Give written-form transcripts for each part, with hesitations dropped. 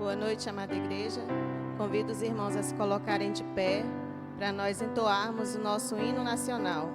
Boa noite, amada igreja. Convido os irmãos a se colocarem de pé para nós entoarmos o nosso hino nacional.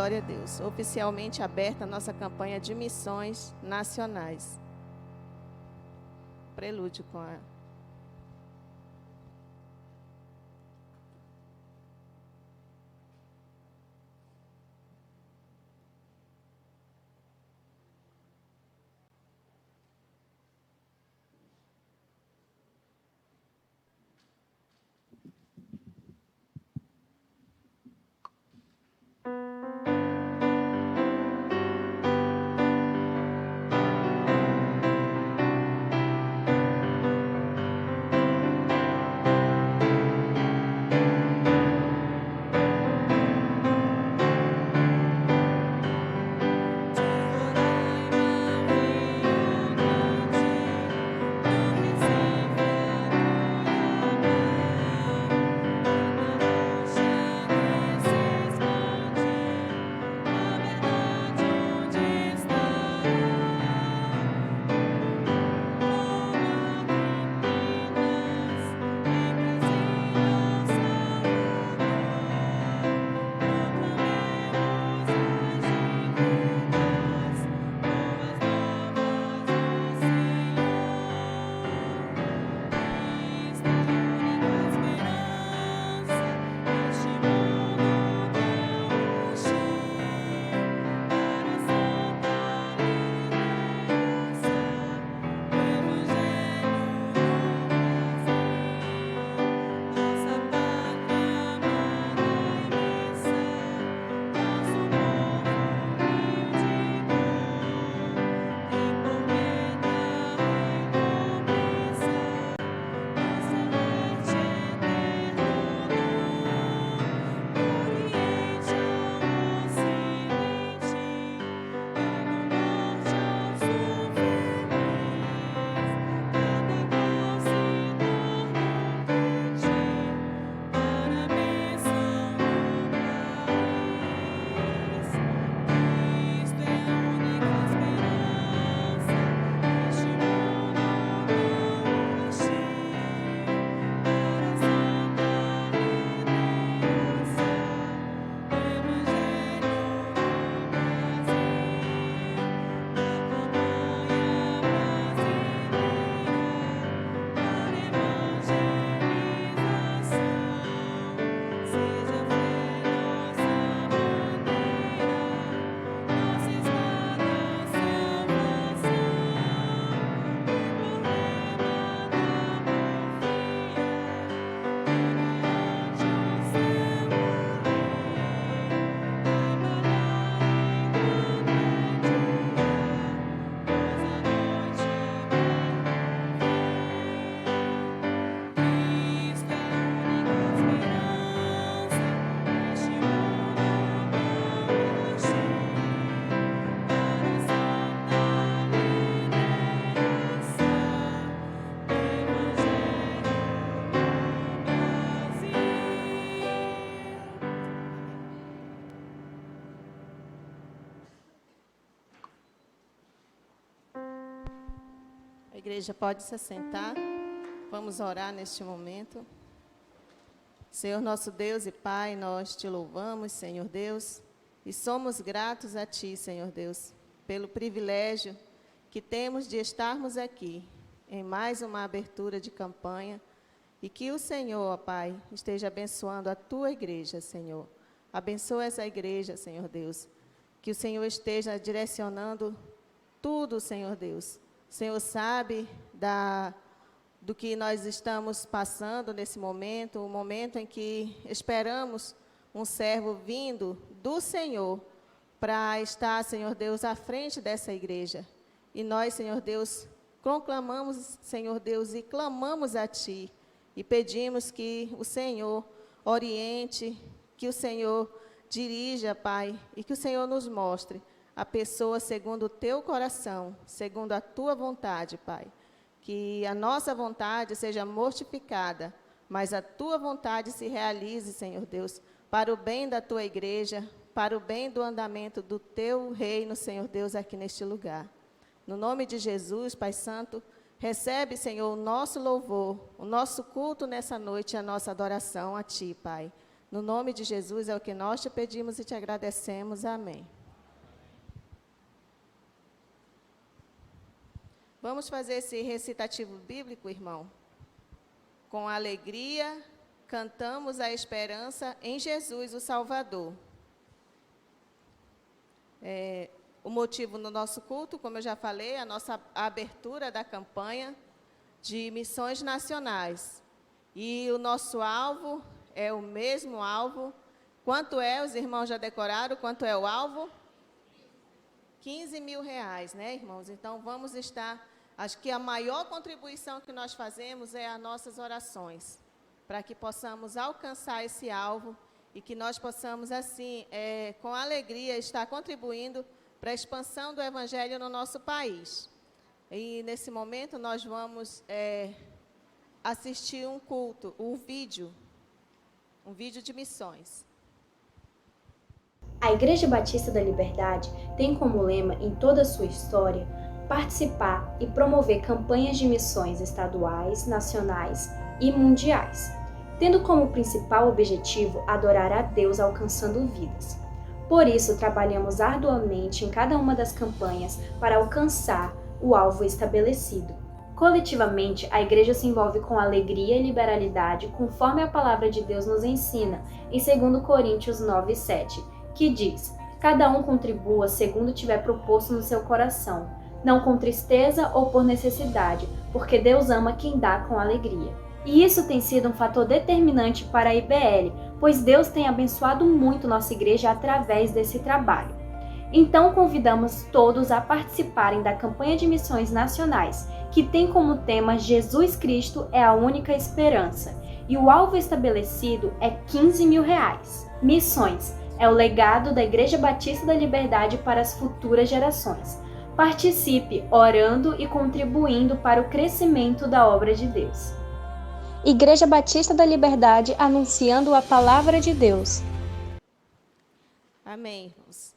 Glória a Deus. Oficialmente aberta a nossa campanha de missões nacionais. Prelúdio com a... igreja pode se assentar. Vamos orar neste momento. Senhor nosso Deus e Pai, nós te louvamos, Senhor Deus, e somos gratos a Ti, Senhor Deus, pelo privilégio que temos de estarmos aqui em mais uma abertura de campanha e que o Senhor, ó Pai, esteja abençoando a Tua igreja, Senhor. Abençoa essa igreja, Senhor Deus, que o Senhor esteja direcionando tudo, Senhor Deus. O Senhor sabe do que nós estamos passando nesse momento, o momento em que esperamos um servo vindo do Senhor para estar, Senhor Deus, à frente dessa igreja. E nós, Senhor Deus, proclamamos, Senhor Deus, e clamamos a Ti, e pedimos que o Senhor oriente, que o Senhor dirija, Pai, e que o Senhor nos mostre a pessoa segundo o Teu coração, segundo a Tua vontade, Pai. Que a nossa vontade seja mortificada, mas a Tua vontade se realize, Senhor Deus, para o bem da Tua igreja, para o bem do andamento do Teu reino, Senhor Deus, aqui neste lugar. No nome de Jesus, Pai Santo, recebe, Senhor, o nosso louvor, o nosso culto nessa noite, a nossa adoração a Ti, Pai. No nome de Jesus é o que nós te pedimos e te agradecemos. Amém. Vamos fazer esse recitativo bíblico, irmão? Com alegria, cantamos a esperança em Jesus, o Salvador. O motivo no nosso culto, como eu já falei, a nossa abertura da campanha de missões nacionais. E o nosso alvo é o mesmo alvo. Quanto é? Os irmãos já decoraram quanto é o alvo? 15 mil reais, né, irmãos? Então, vamos estar... Acho que a maior contribuição que nós fazemos é as nossas orações, para que possamos alcançar esse alvo e que nós possamos, assim, com alegria, estar contribuindo para a expansão do Evangelho no nosso país. E, nesse momento, nós vamos assistir um culto, um vídeo de missões. A Igreja Batista da Liberdade tem como lema, em toda a sua história, participar e promover campanhas de missões estaduais, nacionais e mundiais, tendo como principal objetivo adorar a Deus alcançando vidas. Por isso, trabalhamos arduamente em cada uma das campanhas para alcançar o alvo estabelecido. Coletivamente, a Igreja se envolve com alegria e liberalidade, conforme a palavra de Deus nos ensina, em 2 Coríntios 9:7, que diz: cada um contribua segundo tiver proposto no seu coração, não com tristeza ou por necessidade, porque Deus ama quem dá com alegria. E isso tem sido um fator determinante para a IBL, pois Deus tem abençoado muito nossa igreja através desse trabalho. Então convidamos todos a participarem da campanha de missões nacionais, que tem como tema Jesus Cristo é a única esperança, e o alvo estabelecido é 15 mil reais. Missões é o legado da Igreja Batista da Liberdade para as futuras gerações. Participe orando e contribuindo para o crescimento da obra de Deus. Igreja Batista da Liberdade anunciando a palavra de Deus. Amém, irmãos.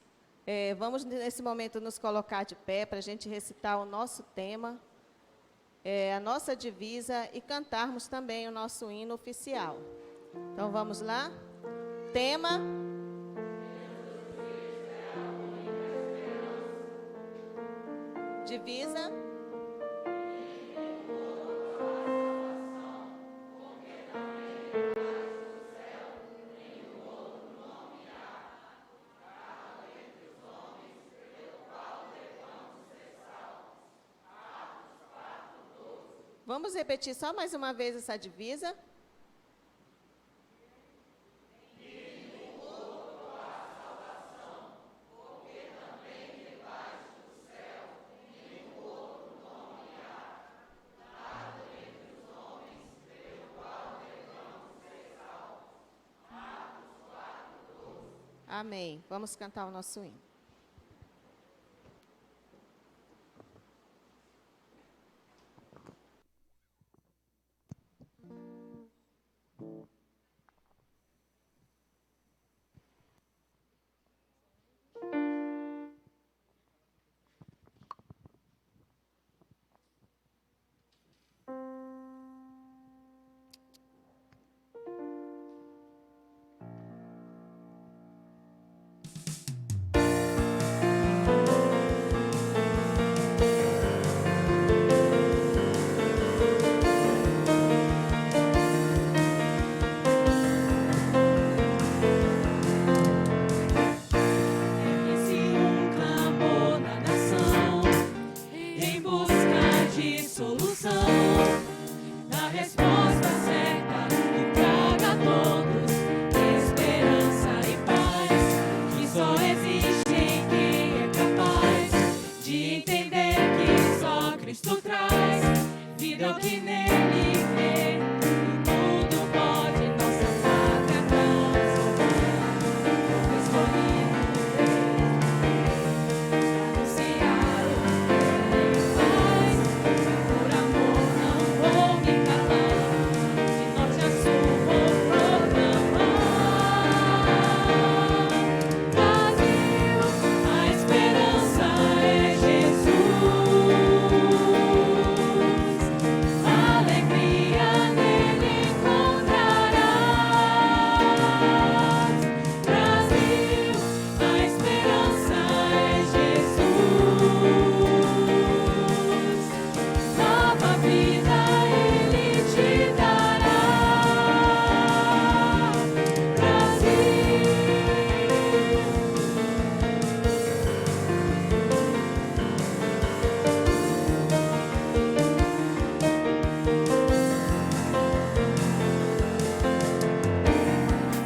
Vamos, nesse momento, nos colocar de pé para a gente recitar o nosso tema, a nossa divisa e cantarmos também o nosso hino oficial. Então, vamos lá? Tema... Divisa. Vamos repetir só mais uma vez essa divisa. Amém. Vamos cantar o nosso hino. vida ao que nele crê. Tudo pode, nossa pátria transformar. Escolhido anunciar o que ele faz. Por amor não vou me calar. De norte a sul vou proclamar. Brasil, a esperança é Jesus. Alegria nele encontrarás. Brasil, a esperança é Jesus. Nova vida ele te dará. Brasil.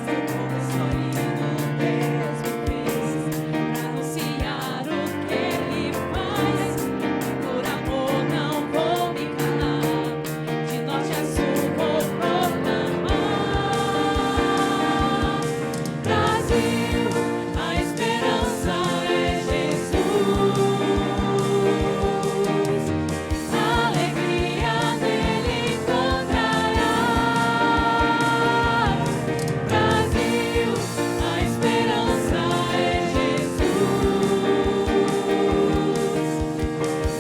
Seu povo escolhido Deus me fez pra anunciar o que ele faz. Por amor não vou me calar. De norte a sul vou proclamar. Brasil, a esperança é Jesus. Alegria nele encontrarás. Brasil, a esperança é Jesus.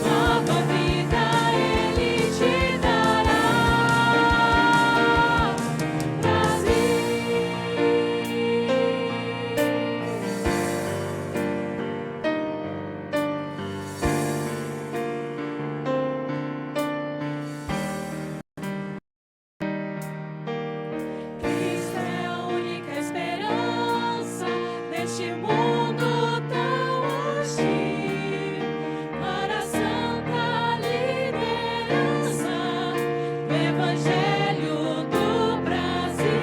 Nova vida ele te dará. Brasil. Cristo é a única esperança neste mundo tão hostil. Para a santa liderança do Evangelho do Brasil.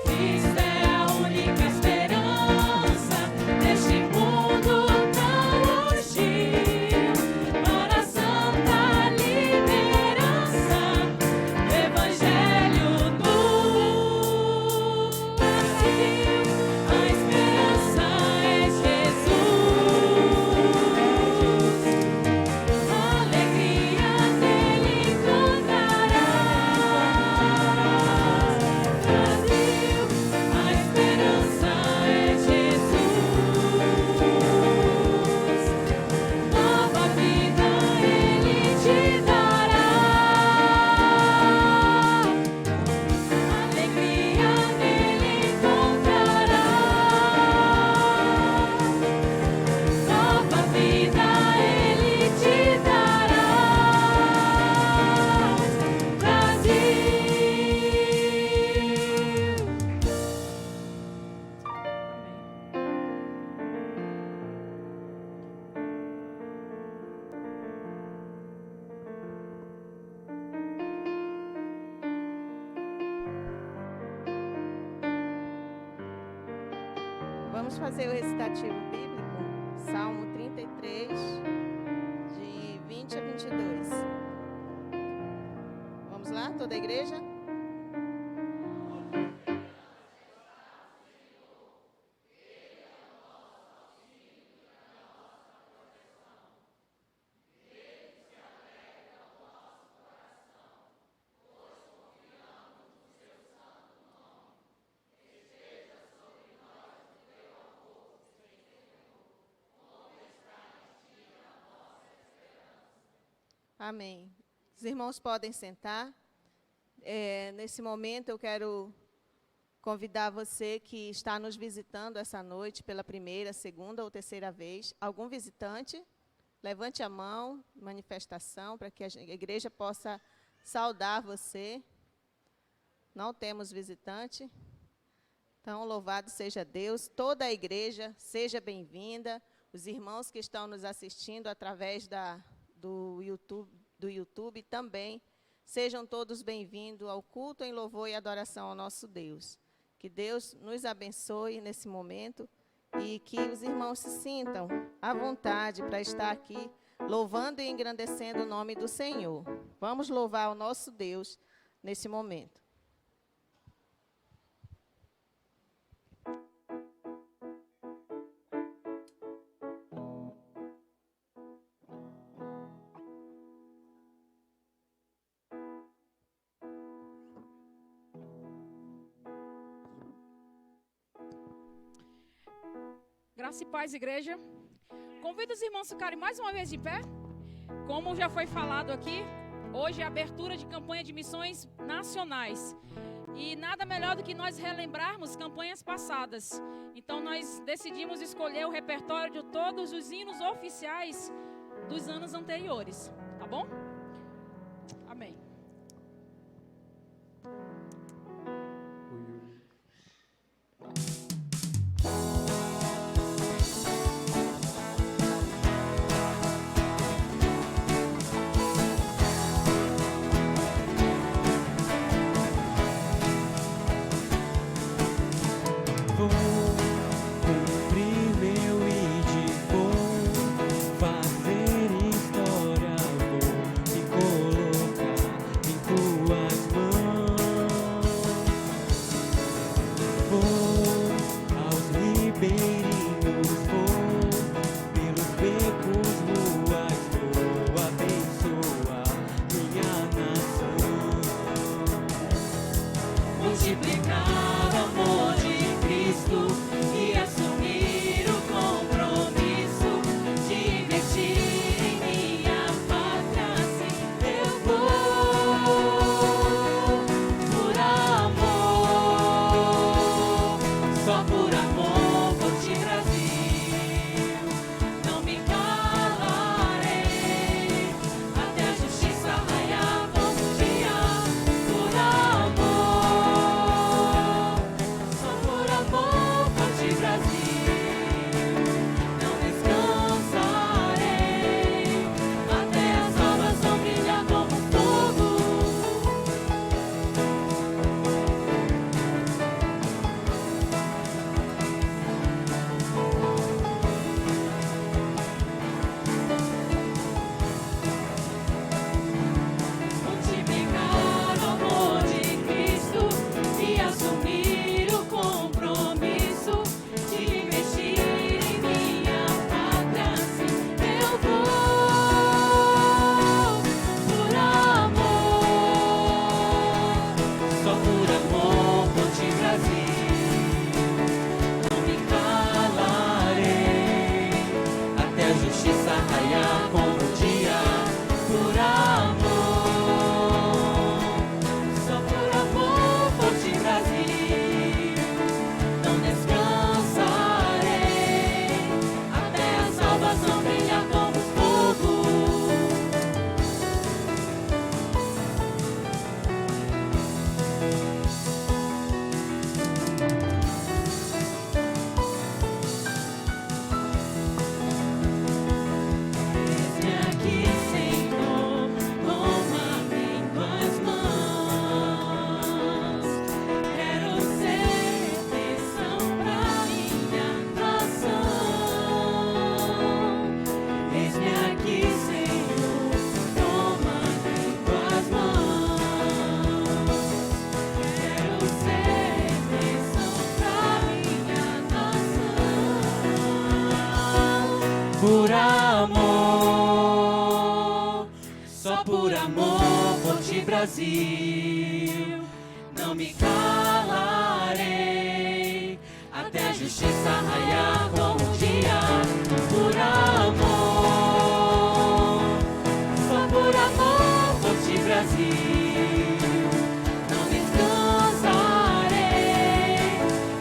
Cristo é a única esperança neste mundo tão hostil. Para a santa liderança do Evangelho do Brasil. A esperança é Jesus. Alegria nele encontrarás. Brasil, a esperança é Jesus. Nova vida ele te dará. Alegria nele encontrarás. Nova vida ele te dará. Brasil. Vamos fazer o recitativo bíblico, Salmo 33, de 20 a 22. Vamos lá, toda a igreja? Amém. Os irmãos podem sentar. Nesse momento, eu quero convidar você que está nos visitando essa noite pela primeira, segunda ou terceira vez. Algum visitante? Levante a mão, manifestação, para que a igreja possa saudar você. Não temos visitante. Então, louvado seja Deus. Toda a igreja, seja bem-vinda. Os irmãos que estão nos assistindo através do YouTube também, sejam todos bem-vindos ao culto em louvor e adoração ao nosso Deus. Que Deus nos abençoe nesse momento e que os irmãos se sintam à vontade para estar aqui louvando e engrandecendo o nome do Senhor. Vamos louvar o nosso Deus nesse momento. Graça e paz, igreja. Convido os irmãos a ficarem mais uma vez de pé. Como já foi falado aqui, hoje é a abertura de campanha de missões nacionais. E nada melhor do que nós relembrarmos campanhas passadas. Então nós decidimos escolher o repertório de todos os hinos oficiais dos anos anteriores. Tá bom? Amém. Por amor, só por amor por ti, Brasil, não me calarei até a justiça raiar como um dia. Por amor, só por amor por ti, Brasil, não descansarei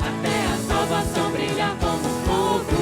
até a salvação brilhar como fogo.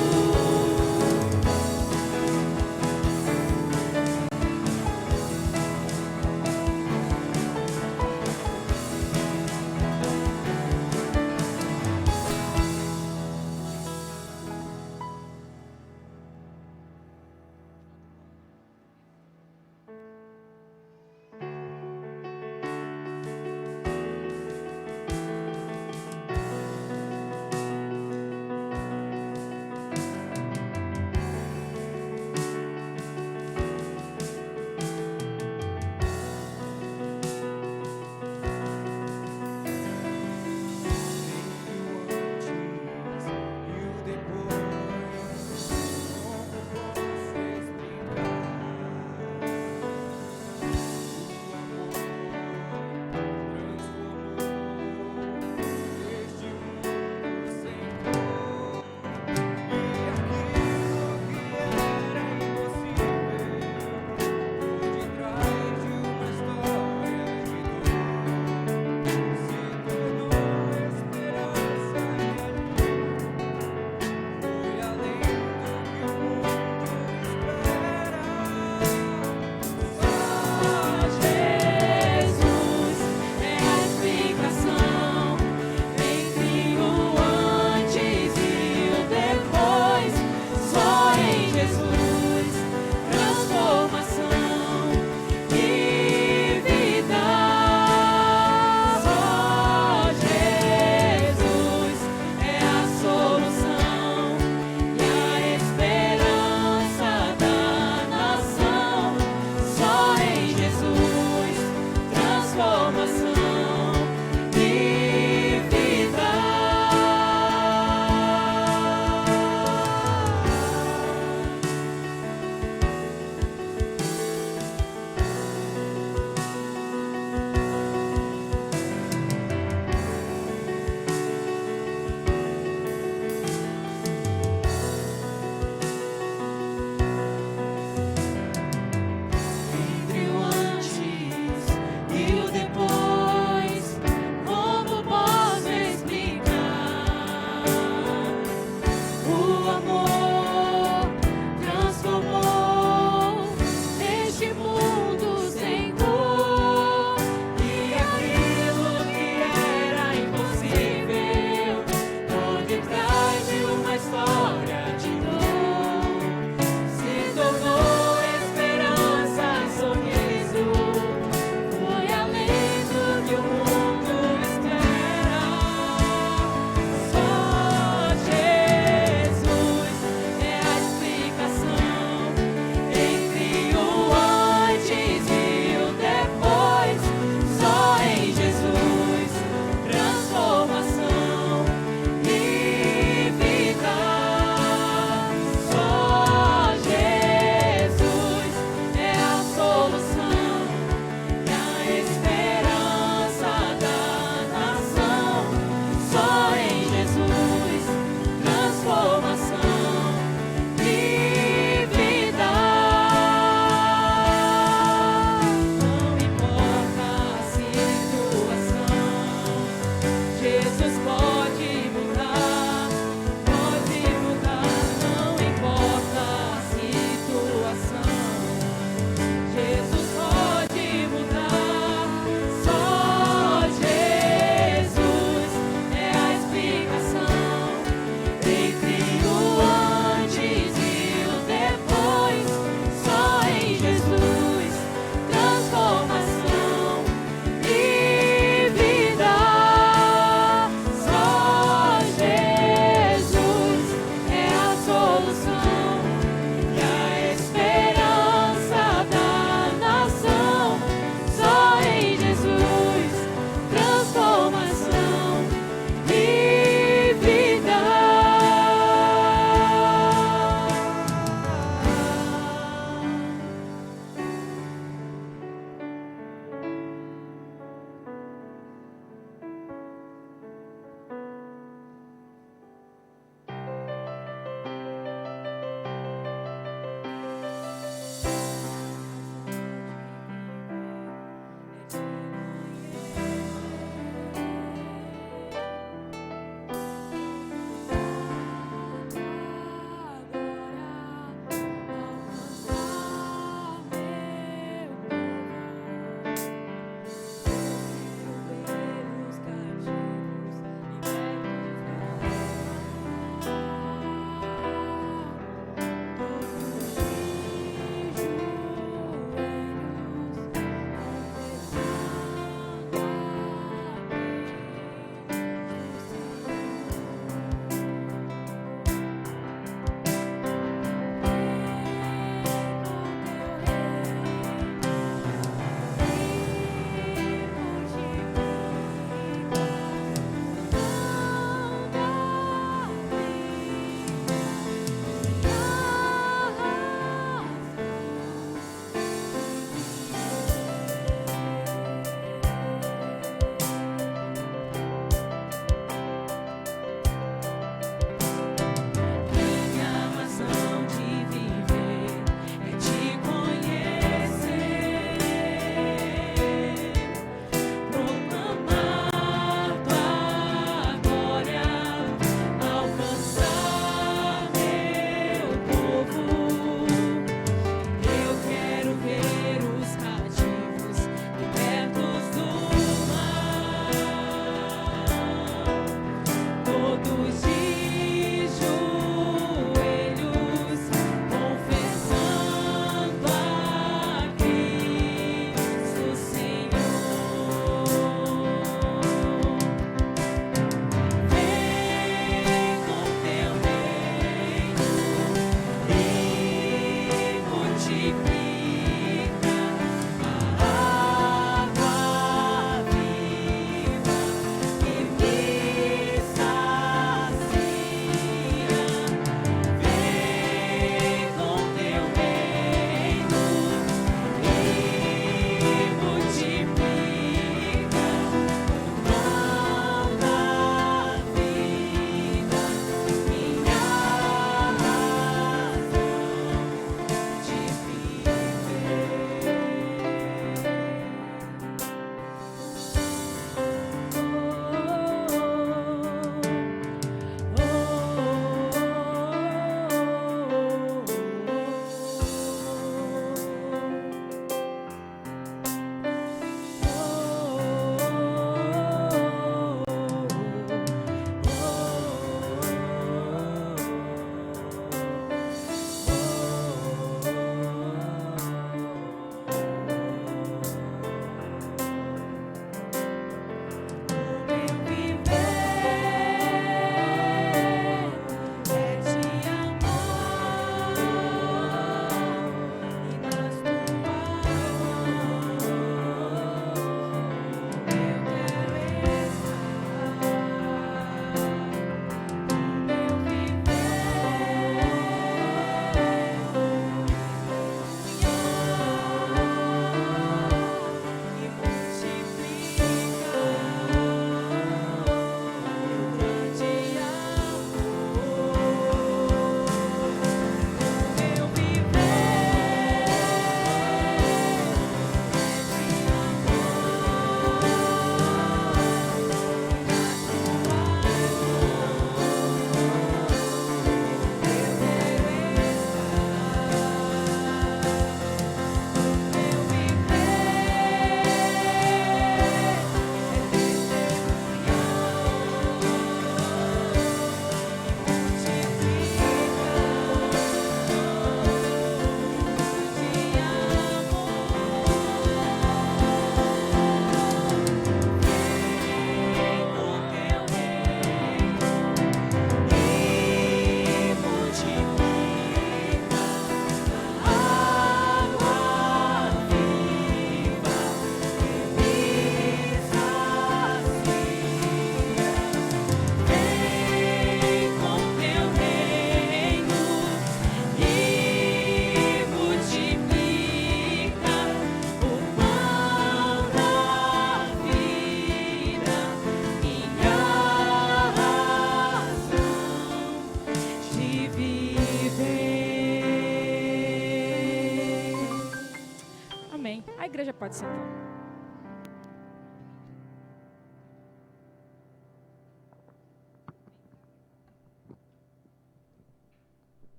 A igreja pode sentar.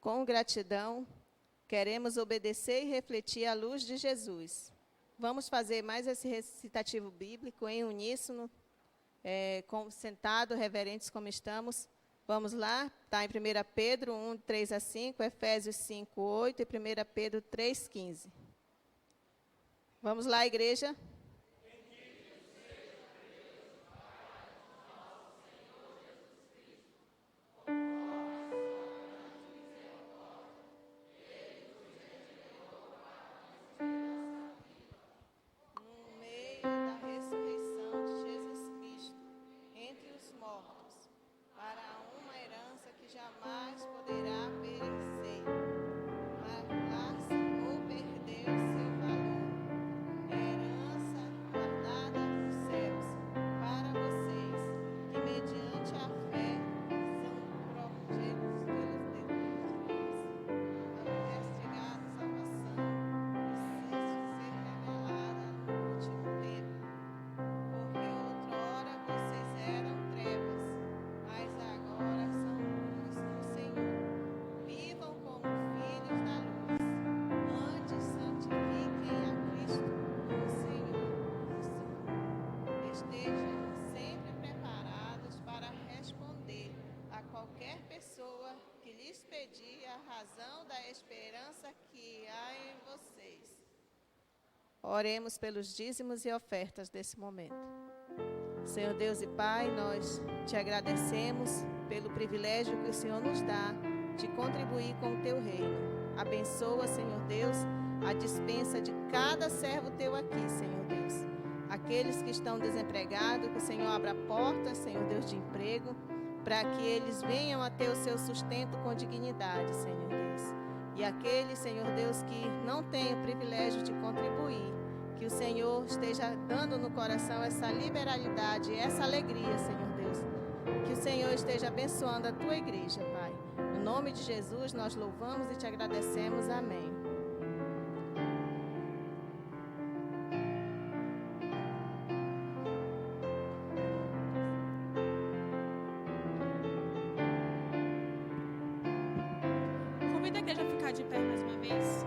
Com gratidão, queremos obedecer e refletir à luz de Jesus. Vamos fazer mais esse recitativo bíblico em uníssono, sentado, reverentes como estamos. Vamos lá, está em 1 Pedro 1, 3 a 5, Efésios 5, 8 e 1 Pedro 3, 15. Vamos lá, igreja. Jamais poderá perecer, macular-se ou perder o seu valor. Herança guardada nos céus para vocês, que mediante a fé são protegidos pelos decretos de Deus, para investigar a salvação precisa ser revelada no último tempo. Porque outrora vocês eram trevas, mas agora são luz no Senhor. Vivam como filhos da luz. Antes santifiquem a Cristo como Senhor. Estejam sempre preparados para responder a qualquer pessoa que lhes pedir a razão da esperança que há em vocês. Oremos pelos dízimos e ofertas desse momento. Senhor Deus e Pai, nós te agradecemos pelo privilégio que o Senhor nos dá de contribuir com o teu reino. Abençoa, Senhor Deus, a dispensa de cada servo teu aqui, Senhor Deus. Aqueles que estão desempregados, que o Senhor abra portas, Senhor Deus, de emprego, para que eles venham a ter o seu sustento com dignidade, Senhor Deus. E aqueles, Senhor Deus, que não têm o privilégio de contribuir, que o Senhor esteja dando no coração essa liberalidade, essa alegria, Senhor Deus. Que o Senhor esteja abençoando a tua igreja, Pai. No nome de Jesus, nós louvamos e te agradecemos. Amém. Convido a igreja a ficar de pé mais uma vez.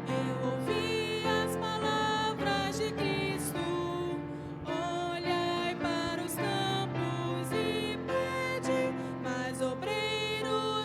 Eu ouvi as palavras de Cristo, olhai para os campos e pede, mas obreiros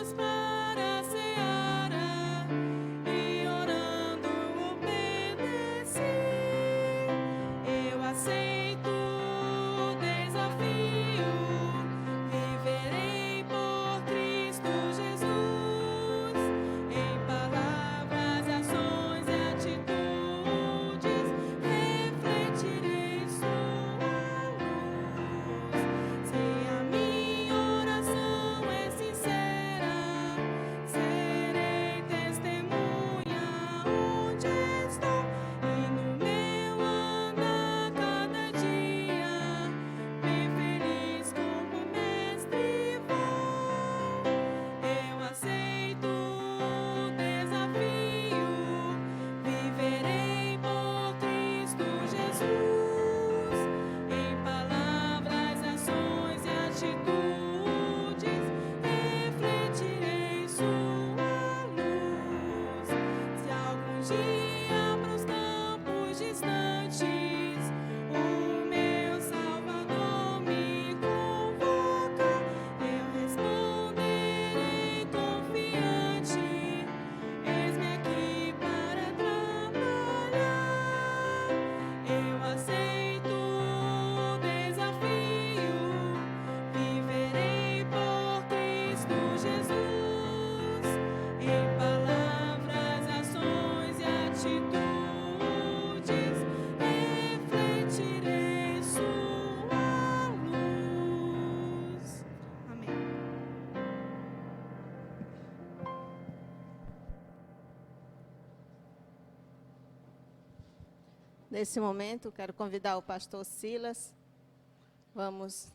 Nesse momento, quero convidar o pastor Silas. Vamos,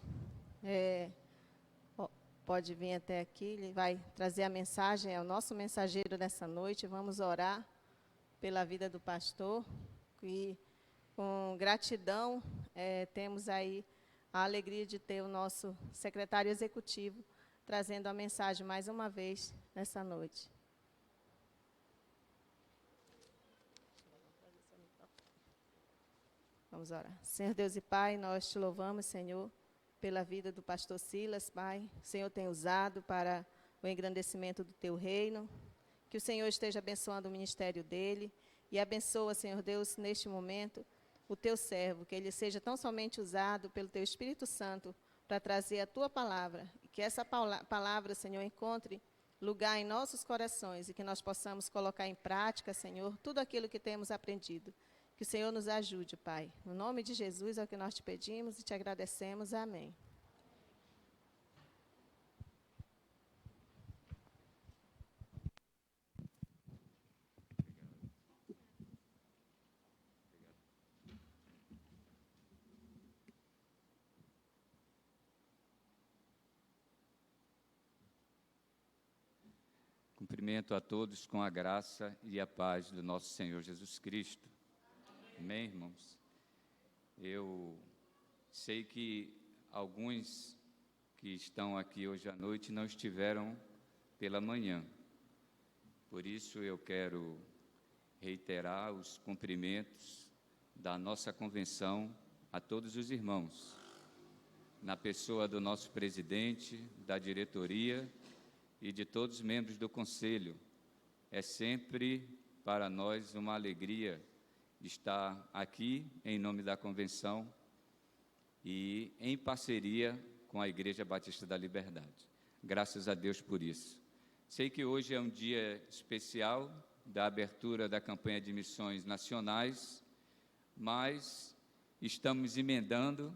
pode vir até aqui, ele vai trazer a mensagem, é o nosso mensageiro nessa noite. Vamos orar pela vida do pastor e, com gratidão, temos aí a alegria de ter o nosso secretário executivo trazendo a mensagem mais uma vez nessa noite. Vamos orar. Senhor Deus e Pai, nós te louvamos, Senhor, pela vida do pastor Silas, Pai. O Senhor tem usado para o engrandecimento do teu reino. Que o Senhor esteja abençoando o ministério dele e abençoa, Senhor Deus, neste momento, o teu servo, que ele seja tão somente usado pelo teu Espírito Santo para trazer a tua palavra, e que essa palavra, Senhor, encontre lugar em nossos corações e que nós possamos colocar em prática, Senhor, tudo aquilo que temos aprendido. Que o Senhor nos ajude, Pai. No nome de Jesus é o que nós te pedimos e te agradecemos. Amém. Cumprimento a todos com a graça e a paz do nosso Senhor Jesus Cristo. Amém, irmãos? Eu sei que alguns que estão aqui hoje à noite não estiveram pela manhã. Por isso eu quero reiterar os cumprimentos da nossa convenção a todos os irmãos, na pessoa do nosso presidente, da diretoria e de todos os membros do conselho. É sempre para nós uma alegria estar aqui em nome da convenção e em parceria com a Igreja Batista da Liberdade. Graças a Deus por isso. Sei que hoje é um dia especial da abertura da campanha de missões nacionais, mas estamos emendando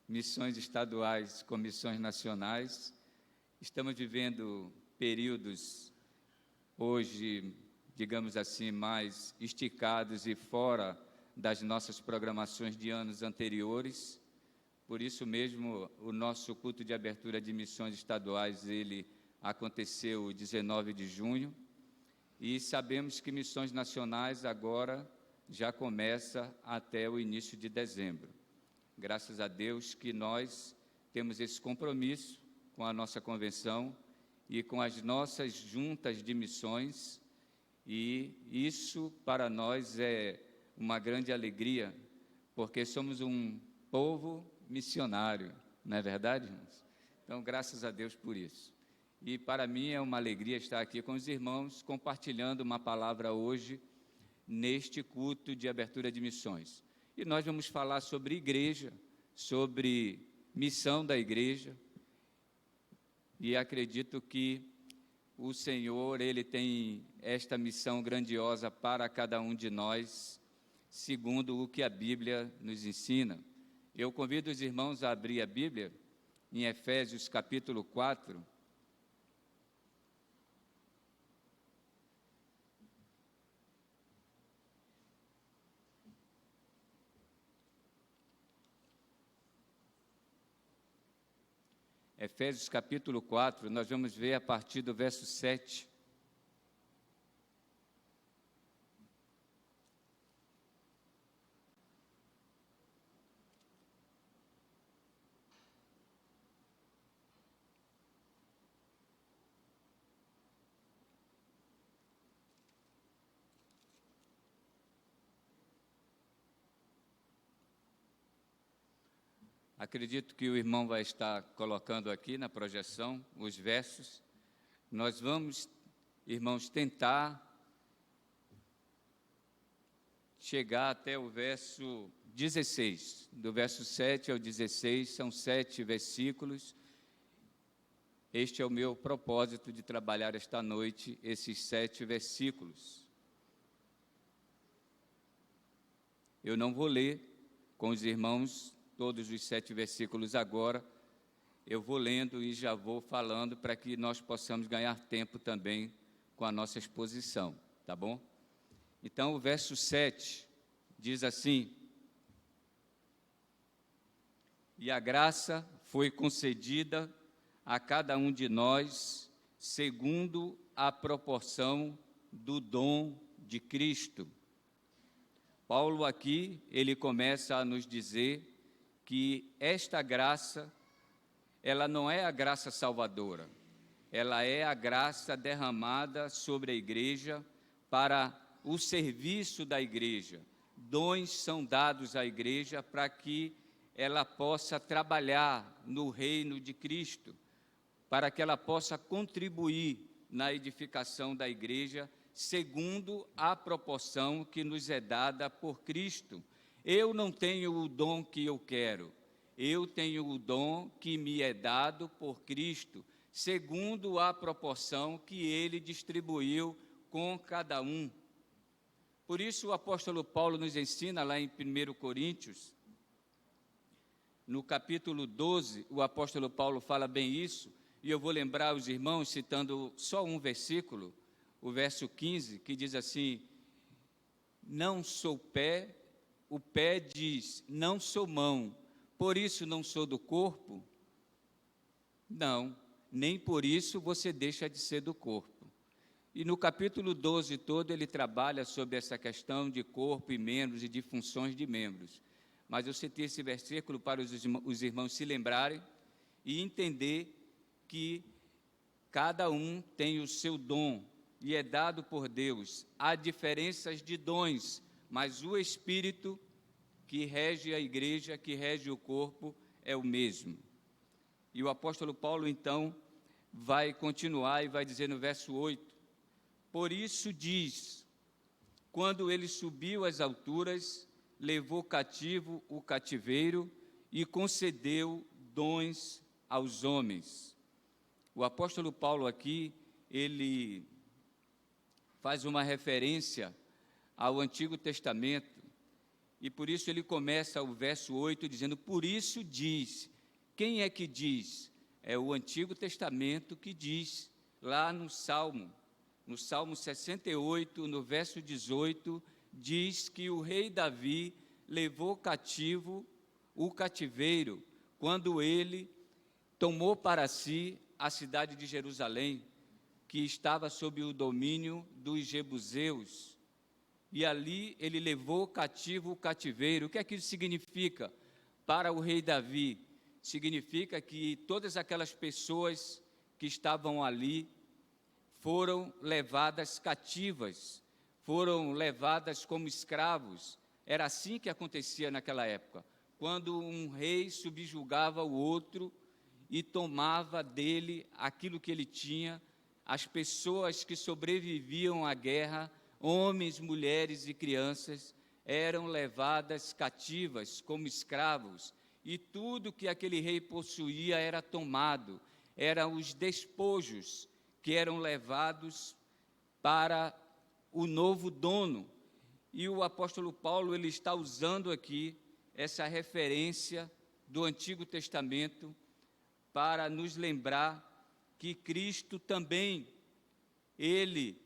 missões estaduais com missões nacionais. Estamos vivendo períodos hoje, digamos assim, mais esticados e fora das nossas programações de anos anteriores. Por isso mesmo, o nosso culto de abertura de missões estaduais, ele aconteceu 19 de junho, e sabemos que missões nacionais agora já começa até o início de dezembro. Graças a Deus que nós temos esse compromisso com a nossa convenção e com as nossas juntas de missões, e isso para nós é uma grande alegria, porque somos um povo missionário, não é verdade, irmãos? Então, graças a Deus por isso. E para mim é uma alegria estar aqui com os irmãos, compartilhando uma palavra hoje, neste culto de abertura de missões. E nós vamos falar sobre igreja, sobre missão da igreja, e acredito que o Senhor, Ele tem esta missão grandiosa para cada um de nós, segundo o que a Bíblia nos ensina. Eu convido os irmãos a abrir a Bíblia em Efésios capítulo 4. Efésios capítulo 4, nós vamos ver a partir do verso 7. Acredito que o irmão vai estar colocando aqui na projeção os versos. Nós vamos, irmãos, tentar chegar até o verso 16. Do verso 7 ao 16, são 7 versículos. Este é o meu propósito de trabalhar esta noite, esses 7 versículos. Eu não vou ler com os irmãos todos os 7 versículos agora, eu vou lendo e já vou falando para que nós possamos ganhar tempo também com a nossa exposição, tá bom? Então, o verso 7 diz assim: e a graça foi concedida a cada um de nós segundo a proporção do dom de Cristo. Paulo aqui, ele começa a nos dizer que esta graça, ela não é a graça salvadora, ela é a graça derramada sobre a igreja para o serviço da igreja. Dons são dados à igreja para que ela possa trabalhar no reino de Cristo, para que ela possa contribuir na edificação da igreja, segundo a proporção que nos é dada por Cristo. Eu não tenho o dom que eu quero, eu tenho o dom que me é dado por Cristo, segundo a proporção que Ele distribuiu com cada um. Por isso o apóstolo Paulo nos ensina lá em 1 Coríntios, no capítulo 12, o apóstolo Paulo fala bem isso, e eu vou lembrar os irmãos, citando só um versículo, o verso 15, que diz assim: não sou pé, o pé diz, não sou mão, por isso não sou do corpo? Não, nem por isso você deixa de ser do corpo. E no capítulo 12 todo ele trabalha sobre essa questão de corpo e membros e de funções de membros. Mas eu citei esse versículo para os irmãos se lembrarem e entender que cada um tem o seu dom e é dado por Deus. Há diferenças de dons, mas o Espírito que rege a igreja, que rege o corpo, é o mesmo. E o apóstolo Paulo, então, vai continuar e vai dizer no verso 8, por isso diz, quando ele subiu às alturas, levou cativo o cativeiro e concedeu dons aos homens. O apóstolo Paulo aqui, ele faz uma referência ao Antigo Testamento, e por isso ele começa o verso 8 dizendo, por isso diz. Quem é que diz? É o Antigo Testamento que diz, lá no Salmo 68, no verso 18, diz que o rei Davi levou cativo o cativeiro, quando ele tomou para si a cidade de Jerusalém, que estava sob o domínio dos jebuseus, e ali ele levou cativo o cativeiro. O que é que isso significa para o rei Davi? Significa que todas aquelas pessoas que estavam ali foram levadas cativas, foram levadas como escravos. Era assim que acontecia naquela época, quando um rei subjugava o outro e tomava dele aquilo que ele tinha. As pessoas que sobreviviam à guerra, homens, mulheres e crianças, eram levadas cativas como escravos, e tudo que aquele rei possuía era tomado, eram os despojos que eram levados para o novo dono. E o apóstolo Paulo, ele está usando aqui essa referência do Antigo Testamento para nos lembrar que Cristo também, ele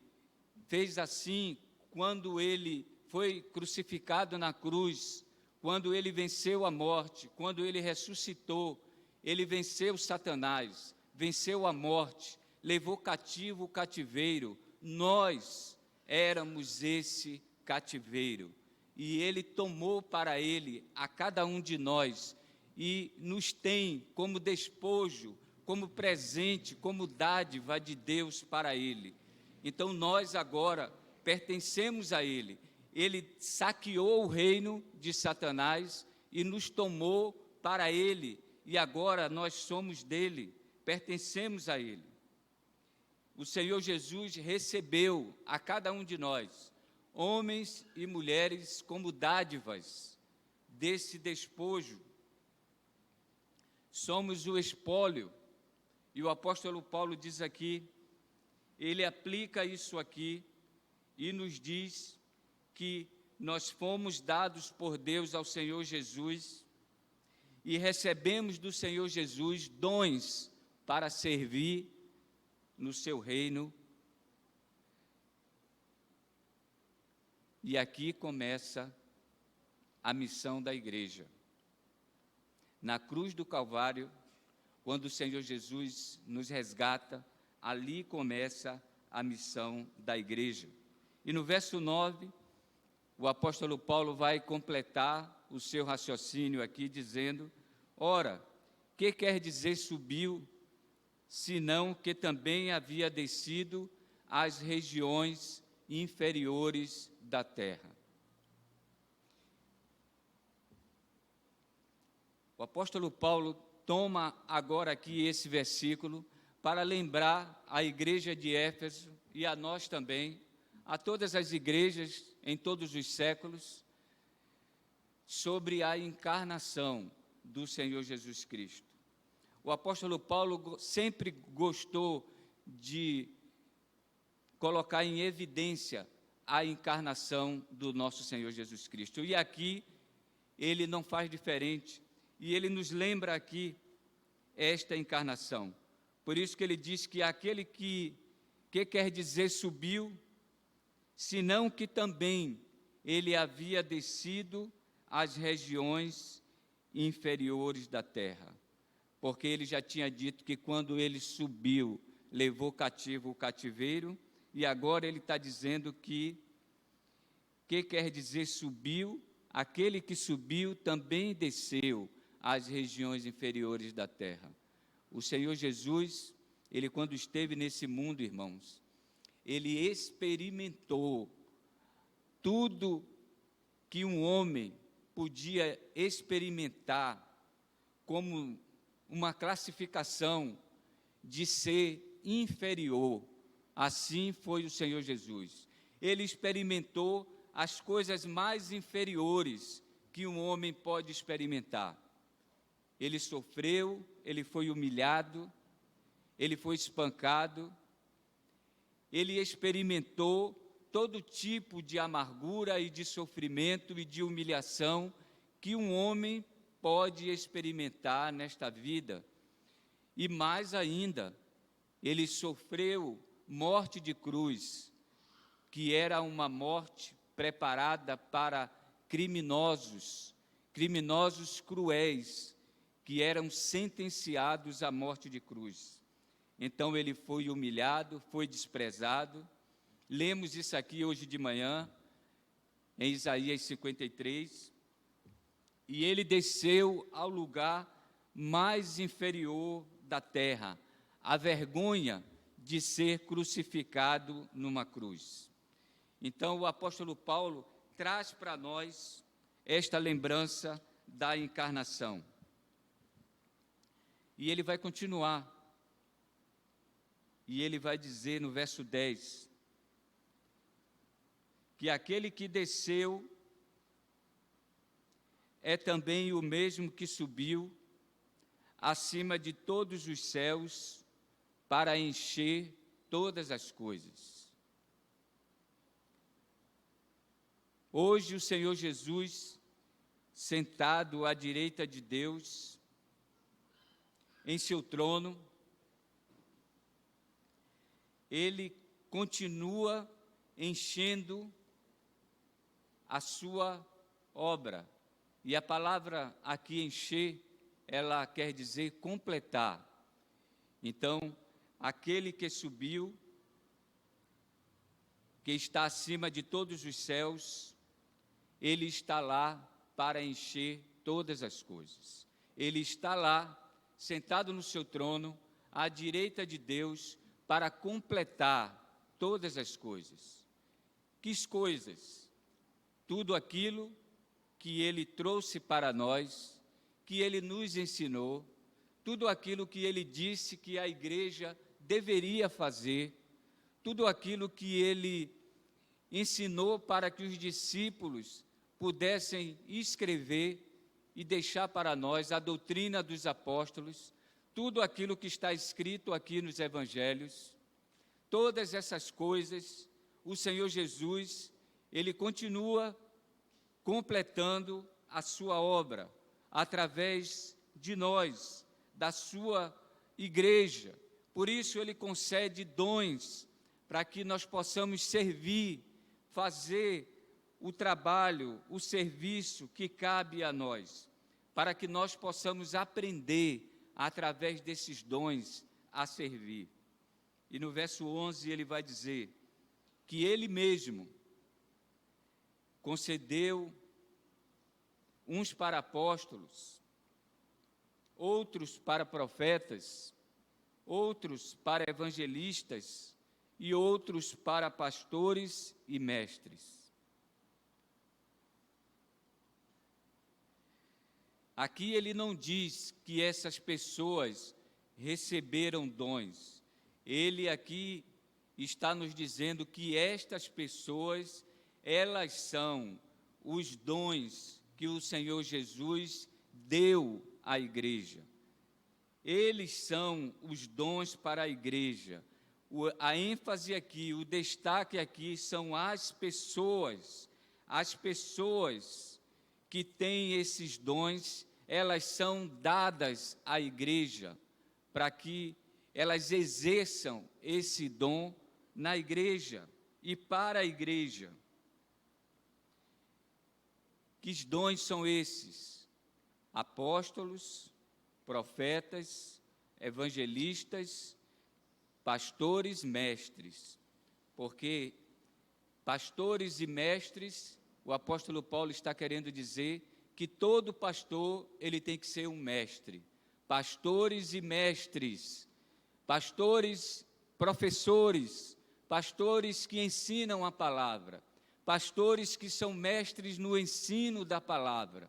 fez assim quando ele foi crucificado na cruz, quando ele venceu a morte, quando ele ressuscitou, ele venceu Satanás, venceu a morte, levou cativo o cativeiro. Nós éramos esse cativeiro, e ele tomou para ele a cada um de nós, e nos tem como despojo, como presente, como dádiva de Deus para ele. Então nós agora pertencemos a ele. Ele saqueou o reino de Satanás e nos tomou para ele, e agora nós somos dele, pertencemos a ele. O Senhor Jesus recebeu a cada um de nós, homens e mulheres, como dádivas desse despojo. Somos o espólio, e o apóstolo Paulo diz aqui, ele aplica isso aqui e nos diz que nós fomos dados por Deus ao Senhor Jesus e recebemos do Senhor Jesus dons para servir no seu reino. E aqui começa a missão da igreja. Na cruz do Calvário, quando o Senhor Jesus nos resgata, ali começa a missão da igreja. E no verso 9, o apóstolo Paulo vai completar o seu raciocínio aqui, dizendo: ora, que quer dizer subiu, senão que também havia descido às regiões inferiores da terra. O apóstolo Paulo toma agora aqui esse versículo para lembrar a igreja de Éfeso e a nós também, a todas as igrejas em todos os séculos, sobre a encarnação do Senhor Jesus Cristo. O apóstolo Paulo sempre gostou de colocar em evidência a encarnação do nosso Senhor Jesus Cristo. E aqui ele não faz diferente. E ele nos lembra aqui esta encarnação. Por isso que ele diz que aquele que quer dizer subiu, senão que também ele havia descido às regiões inferiores da terra. Porque ele já tinha dito que quando ele subiu, levou cativo o cativeiro, e agora ele está dizendo que quer dizer subiu, aquele que subiu também desceu às regiões inferiores da terra. O Senhor Jesus, ele quando esteve nesse mundo, irmãos, ele experimentou tudo que um homem podia experimentar como uma classificação de ser inferior. Assim foi o Senhor Jesus. Ele experimentou as coisas mais inferiores que um homem pode experimentar. Ele sofreu, ele foi humilhado, ele foi espancado, ele experimentou todo tipo de amargura e de sofrimento e de humilhação que um homem pode experimentar nesta vida. E mais ainda, ele sofreu morte de cruz, que era uma morte preparada para criminosos cruéis, que eram sentenciados à morte de cruz. Então ele foi humilhado, foi desprezado. Lemos isso aqui hoje de manhã, em Isaías 53. E ele desceu ao lugar mais inferior da terra, a vergonha de ser crucificado numa cruz. Então o apóstolo Paulo traz para nós esta lembrança da encarnação. E ele vai continuar. E ele vai dizer no verso 10, que aquele que desceu é também o mesmo que subiu acima de todos os céus para encher todas as coisas. Hoje o Senhor Jesus, sentado à direita de Deus, em seu trono, ele continua enchendo a sua obra. E a palavra aqui encher, ela quer dizer completar. Então, aquele que subiu, que está acima de todos os céus, ele está lá para encher todas as coisas. Ele está lá, sentado no seu trono, à direita de Deus, para completar todas as coisas. Que coisas? Tudo aquilo que ele trouxe para nós, que ele nos ensinou, tudo aquilo que ele disse que a igreja deveria fazer, tudo aquilo que ele ensinou para que os discípulos pudessem escrever e deixar para nós a doutrina dos apóstolos, tudo aquilo que está escrito aqui nos evangelhos, todas essas coisas, o Senhor Jesus, ele continua completando a sua obra através de nós, da sua igreja. Por isso ele concede dons para que nós possamos servir, fazer o trabalho, o serviço que cabe a nós, para que nós possamos aprender, através desses dons, a servir. E no verso 11 ele vai dizer que ele mesmo concedeu uns para apóstolos, outros para profetas, outros para evangelistas e outros para pastores e mestres. Aqui ele não diz que essas pessoas receberam dons. Ele aqui está nos dizendo que estas pessoas, elas são os dons que o Senhor Jesus deu à igreja. Eles são os dons para a igreja. A ênfase aqui, o destaque aqui são as pessoas que têm esses dons, elas são dadas à igreja para que elas exerçam esse dom na igreja e para a igreja. Que dons são esses? Apóstolos, profetas, evangelistas, pastores, mestres. Porque pastores e mestres, o apóstolo Paulo está querendo dizer que todo pastor, ele tem que ser um mestre. Pastores e mestres, pastores, professores, pastores que ensinam a palavra, pastores que são mestres no ensino da palavra.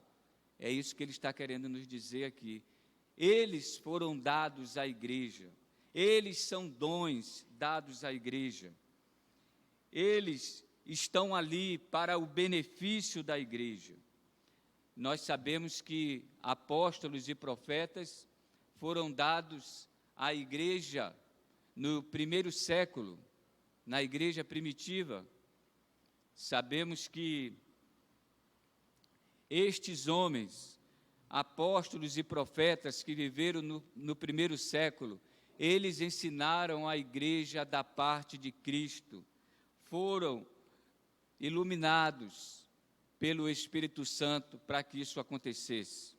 É isso que ele está querendo nos dizer aqui. Eles foram dados à igreja, eles são dons dados à igreja. Eles estão ali para o benefício da igreja. Nós sabemos que apóstolos e profetas foram dados à igreja no primeiro século, na igreja primitiva. Sabemos que estes homens, apóstolos e profetas que viveram no primeiro século, eles ensinaram a igreja da parte de Cristo, foram iluminados pelo Espírito Santo para que isso acontecesse.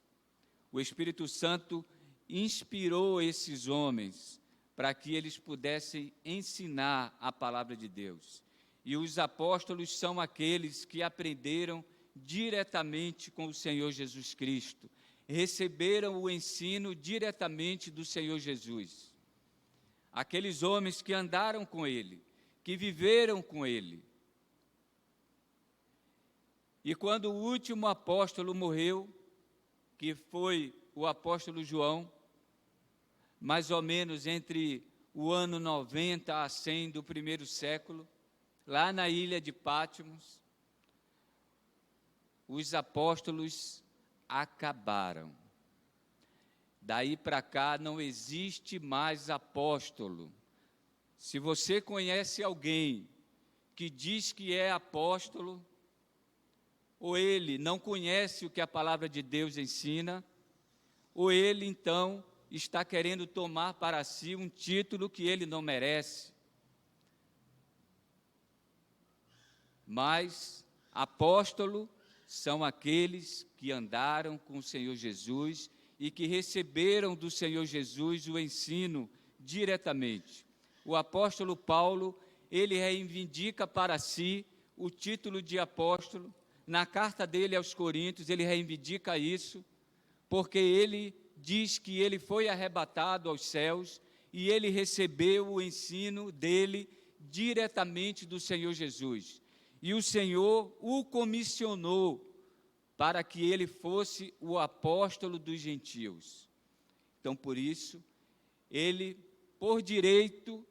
O Espírito Santo inspirou esses homens para que eles pudessem ensinar a palavra de Deus. E os apóstolos são aqueles que aprenderam diretamente com o Senhor Jesus Cristo, receberam o ensino diretamente do Senhor Jesus. Aqueles homens que andaram com Ele, que viveram com Ele. E quando o último apóstolo morreu, que foi o apóstolo João, mais ou menos entre o ano 90 a 100 do primeiro século, lá na ilha de Patmos, os apóstolos acabaram. Daí para cá não existe mais apóstolo. Se você conhece alguém que diz que é apóstolo, ou ele não conhece o que a palavra de Deus ensina, ou ele então está querendo tomar para si um título que ele não merece. Mas apóstolo são aqueles que andaram com o Senhor Jesus e que receberam do Senhor Jesus o ensino diretamente. O apóstolo Paulo, ele reivindica para si o título de apóstolo. Na carta dele aos Coríntios, ele reivindica isso, porque ele diz que ele foi arrebatado aos céus e ele recebeu o ensino dele diretamente do Senhor Jesus. E o Senhor o comissionou para que ele fosse o apóstolo dos gentios. Então, por isso, ele, por direito,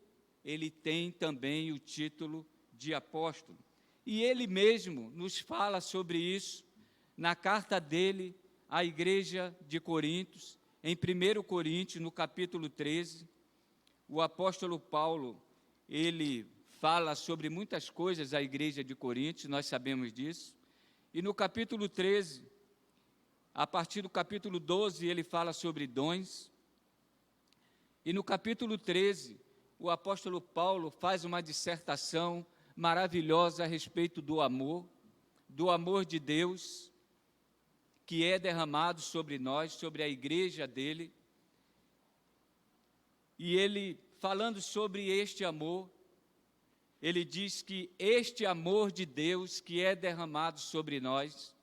ele tem também o título de apóstolo. E ele mesmo nos fala sobre isso na carta dele à igreja de Coríntios, em 1 Coríntios, no capítulo 13. O apóstolo Paulo, ele fala sobre muitas coisas à igreja de Coríntios, nós sabemos disso. E no capítulo 13, a partir do capítulo 12, ele fala sobre dons. E no capítulo 13, o apóstolo Paulo faz uma dissertação maravilhosa a respeito do amor do amor de Deus que é derramado sobre nós, sobre a igreja dele. E ele, falando sobre este amor, ele diz que este amor de Deus que é derramado sobre nós,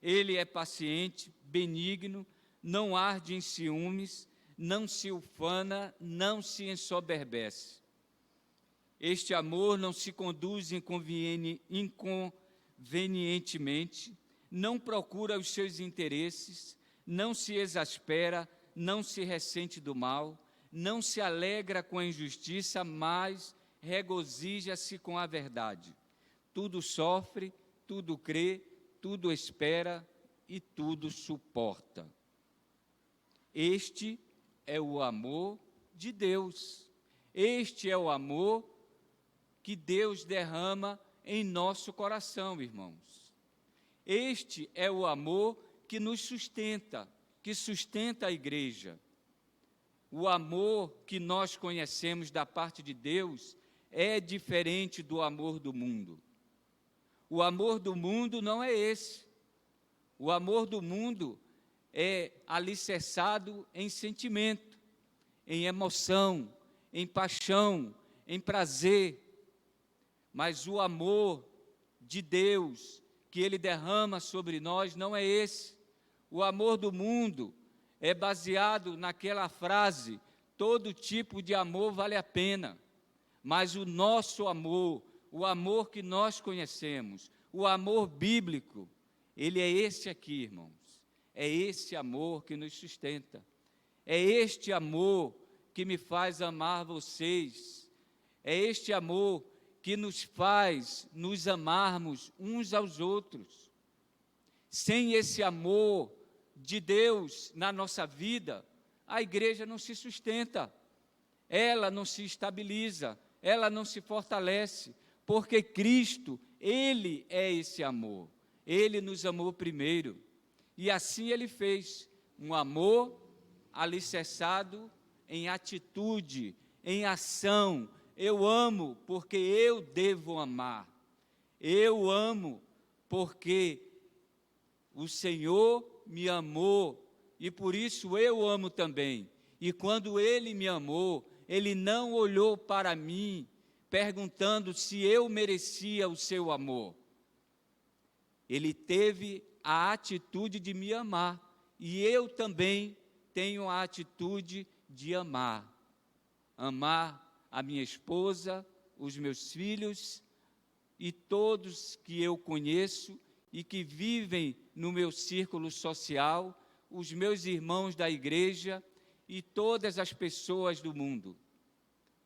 ele é paciente, benigno, não arde em ciúmes, não se ufana, não se ensoberbece. Este amor não se conduz inconvenientemente, não procura os seus interesses, não se exaspera, não se ressente do mal, não se alegra com a injustiça, mas regozija-se com a verdade. Tudo sofre, tudo crê, tudo espera e tudo suporta. Este é o amor de Deus. Este é o amor que Deus derrama em nosso coração, irmãos. Este é o amor que nos sustenta, que sustenta a igreja. O amor que nós conhecemos da parte de Deus é diferente do amor do mundo. O amor do mundo não é esse. O amor do mundo é alicerçado em sentimento, em emoção, em paixão, em prazer. Mas o amor de Deus que Ele derrama sobre nós não é esse. O amor do mundo é baseado naquela frase: todo tipo de amor vale a pena. Mas o nosso amor, o amor que nós conhecemos, o amor bíblico, ele é esse aqui, irmãos. É esse amor que nos sustenta. É este amor que me faz amar vocês. É este amor que nos faz nos amarmos uns aos outros. Sem esse amor de Deus na nossa vida, a igreja não se sustenta, ela não se estabiliza, ela não se fortalece, porque Cristo, Ele é esse amor. Ele nos amou primeiro, e assim Ele fez um amor alicerçado em atitude, em ação. Eu amo porque eu devo amar. Eu amo porque o Senhor me amou e por isso eu amo também. E quando Ele me amou, Ele não olhou para mim perguntando se eu merecia o seu amor. Ele teve a atitude de me amar e eu também tenho a atitude de amar. Amar a minha esposa, os meus filhos e todos que eu conheço e que vivem no meu círculo social, os meus irmãos da igreja e todas as pessoas do mundo,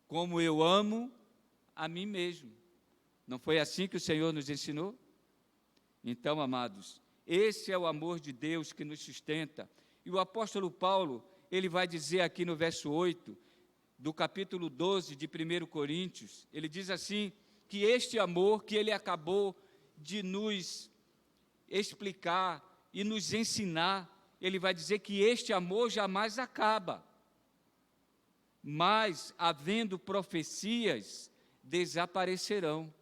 como eu amo a mim mesmo. Não foi assim que o Senhor nos ensinou? Então, amados, esse é o amor de Deus que nos sustenta. E o apóstolo Paulo, ele vai dizer aqui no verso 8, do capítulo 12 de 1 Coríntios, ele diz assim, que este amor que ele acabou de nos explicar e nos ensinar, ele vai dizer que este amor jamais acaba. Mas, havendo profecias, desaparecerão.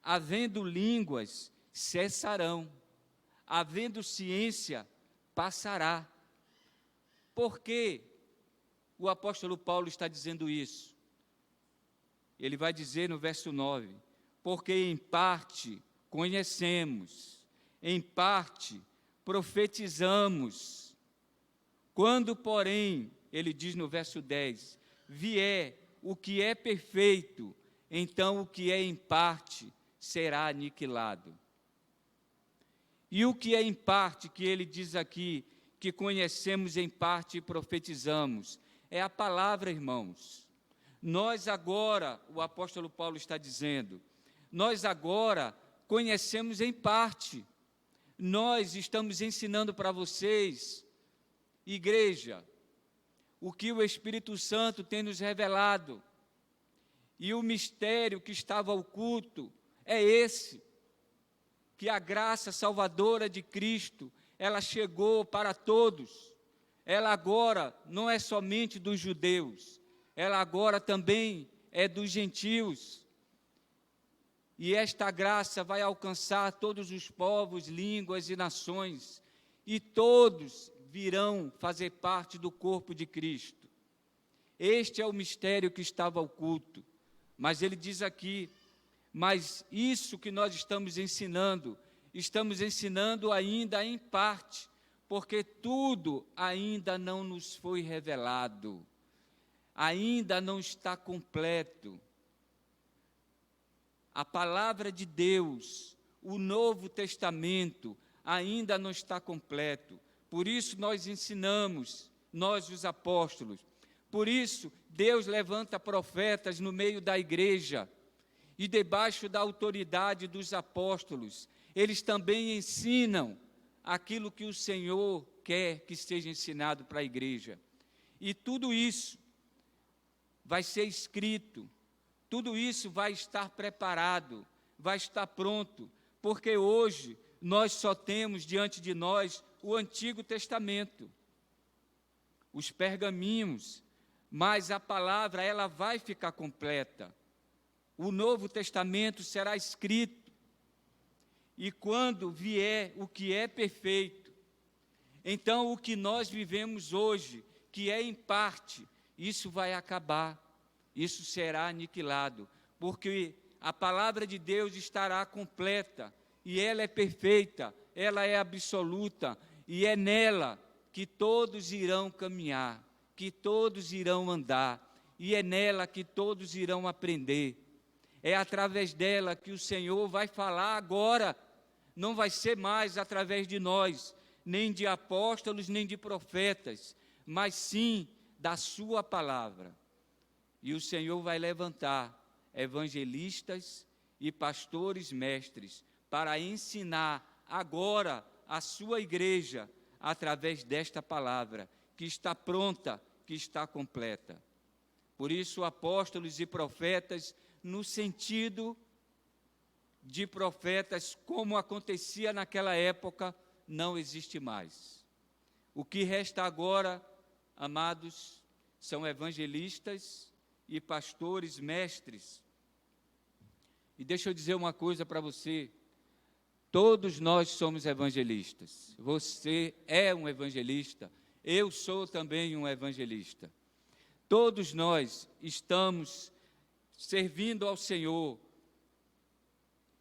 Havendo línguas, cessarão. Havendo ciência, passará. Por que o apóstolo Paulo está dizendo isso? Ele vai dizer no verso 9, porque em parte conhecemos, em parte profetizamos. Quando, porém, ele diz no verso 10, vier o que é perfeito, então o que é em parte será aniquilado. E o que é em parte que ele diz aqui, que conhecemos em parte e profetizamos? É a palavra, irmãos. Nós agora, o apóstolo Paulo está dizendo, nós agora conhecemos em parte. Nós estamos ensinando para vocês, igreja, o que o Espírito Santo tem nos revelado. E o mistério que estava oculto é esse, que a graça salvadora de Cristo, ela chegou para todos. Ela agora não é somente dos judeus, ela agora também é dos gentios. e esta graça vai alcançar todos os povos, línguas e nações, e todos virão fazer parte do corpo de Cristo. Este é o mistério que estava oculto. Mas ele diz aqui, mas isso que nós estamos ensinando ainda em parte, porque tudo ainda não nos foi revelado, ainda não está completo. A palavra de Deus, o Novo Testamento, ainda não está completo. Por isso nós ensinamos, nós os apóstolos. Por isso Deus levanta profetas no meio da igreja e debaixo da autoridade dos apóstolos. Eles também ensinam aquilo que o Senhor quer que seja ensinado para a igreja. E tudo isso vai ser escrito, tudo isso vai estar preparado, vai estar pronto, porque hoje nós só temos diante de nós o Antigo Testamento, os pergaminhos, mas a palavra ela vai ficar completa. O Novo Testamento será escrito, e quando vier o que é perfeito, então o que nós vivemos hoje, que é em parte, isso vai acabar, isso será aniquilado, porque a palavra de Deus estará completa, e ela é perfeita, ela é absoluta, e é nela que todos irão caminhar, que todos irão andar, e é nela que todos irão aprender. É através dela que o Senhor vai falar agora, não vai ser mais através de nós, nem de apóstolos, nem de profetas, mas sim da sua palavra. E o Senhor vai levantar evangelistas e pastores mestres para ensinar agora a sua igreja através desta palavra, que está pronta, que está completa. Por isso, apóstolos e profetas, no sentido de profetas, como acontecia naquela época, não existe mais. O que resta agora, amados, são evangelistas e pastores mestres. E deixa eu dizer uma coisa para você, todos nós somos evangelistas. Você é um evangelista, eu sou também um evangelista. Todos nós estamos servindo ao Senhor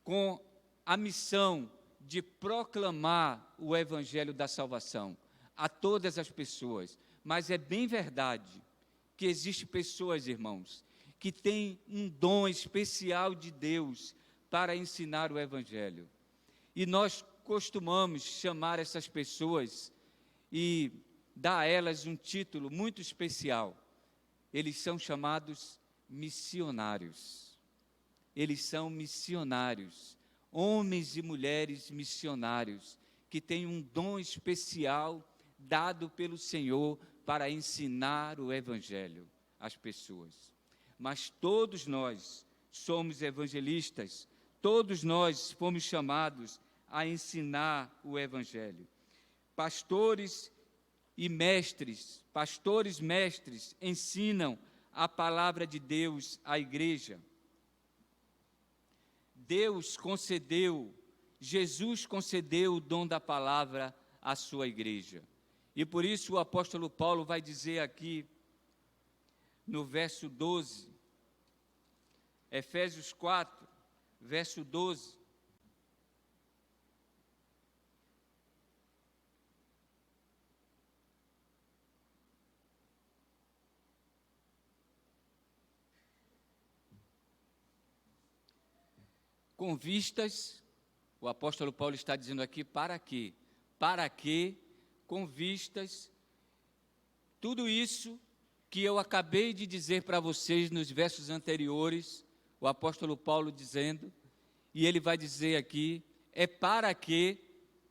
com a missão de proclamar o evangelho da salvação a todas as pessoas. Mas é bem verdade que existem pessoas, irmãos, que têm um dom especial de Deus para ensinar o evangelho. E nós costumamos chamar essas pessoas e dar a elas um título muito especial. Eles são chamados missionários. Eles são missionários, homens e mulheres missionários, que têm um dom especial dado pelo Senhor para ensinar o evangelho às pessoas. Mas todos nós somos evangelistas, todos nós fomos chamados a ensinar o evangelho. Pastores mestres ensinam a palavra de Deus à igreja. Jesus concedeu o dom da palavra à sua igreja. E por isso o apóstolo Paulo vai dizer aqui, no verso 12, Efésios 4, verso 12, com vistas, o apóstolo Paulo está dizendo aqui, para quê? Para que, com vistas, tudo isso que eu acabei de dizer para vocês nos versos anteriores, o apóstolo Paulo dizendo, e ele vai dizer aqui, é para que,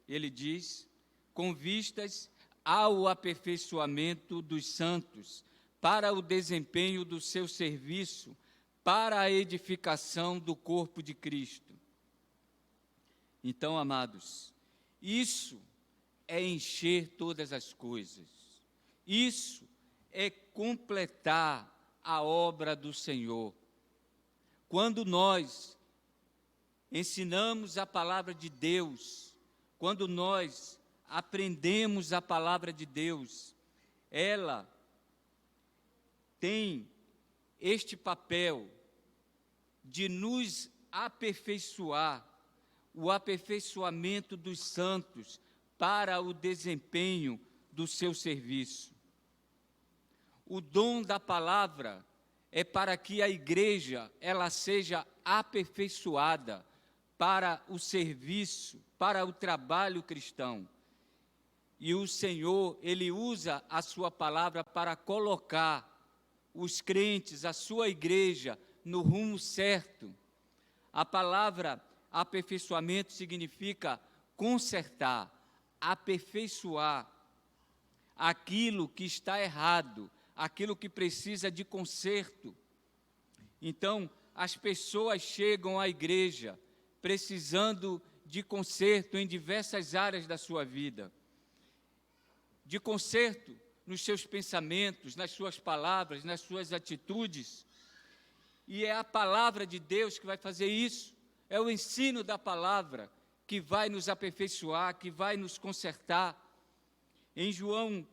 ele diz, com vistas ao aperfeiçoamento dos santos, para o desempenho do seu serviço, para a edificação do corpo de Cristo. Então, amados, isso é encher todas as coisas. Isso é completar a obra do Senhor. Quando nós ensinamos a palavra de Deus, quando nós aprendemos a palavra de Deus, ela tem este papel de nos aperfeiçoar, o aperfeiçoamento dos santos para o desempenho do seu serviço. O dom da palavra é para que a igreja ela seja aperfeiçoada para o serviço, para o trabalho cristão. E o Senhor, Ele usa a sua palavra para colocar os crentes, a sua igreja, no rumo certo. A palavra aperfeiçoamento significa consertar, aperfeiçoar aquilo que está errado, aquilo que precisa de conserto. Então, as pessoas chegam à igreja precisando de conserto em diversas áreas da sua vida. De conserto nos seus pensamentos, nas suas palavras, nas suas atitudes. E é a palavra de Deus que vai fazer isso. É o ensino da palavra que vai nos aperfeiçoar, que vai nos consertar. Em João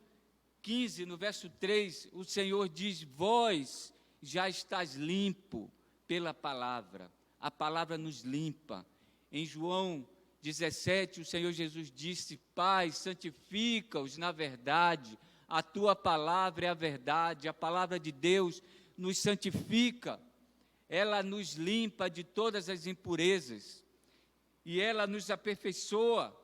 15, no verso 3, o Senhor diz: vós já estáis limpo pela palavra. A palavra nos limpa. Em João 17, o Senhor Jesus disse: Pai, santifica-os na verdade, a tua palavra é a verdade. A palavra de Deus nos santifica, ela nos limpa de todas as impurezas e ela nos aperfeiçoa.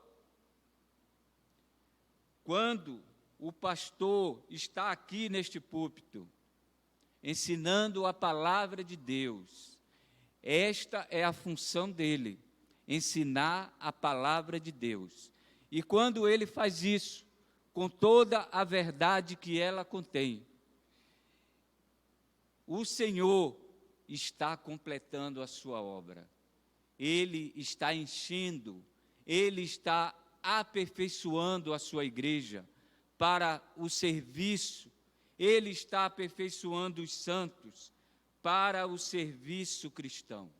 Quando o pastor está aqui neste púlpito, ensinando a palavra de Deus, esta é a função dele, ensinar a palavra de Deus. E quando ele faz isso, com toda a verdade que ela contém, o Senhor está completando a sua obra. Ele está enchendo, ele está aperfeiçoando a sua igreja para o serviço, ele está aperfeiçoando os santos para o serviço cristão.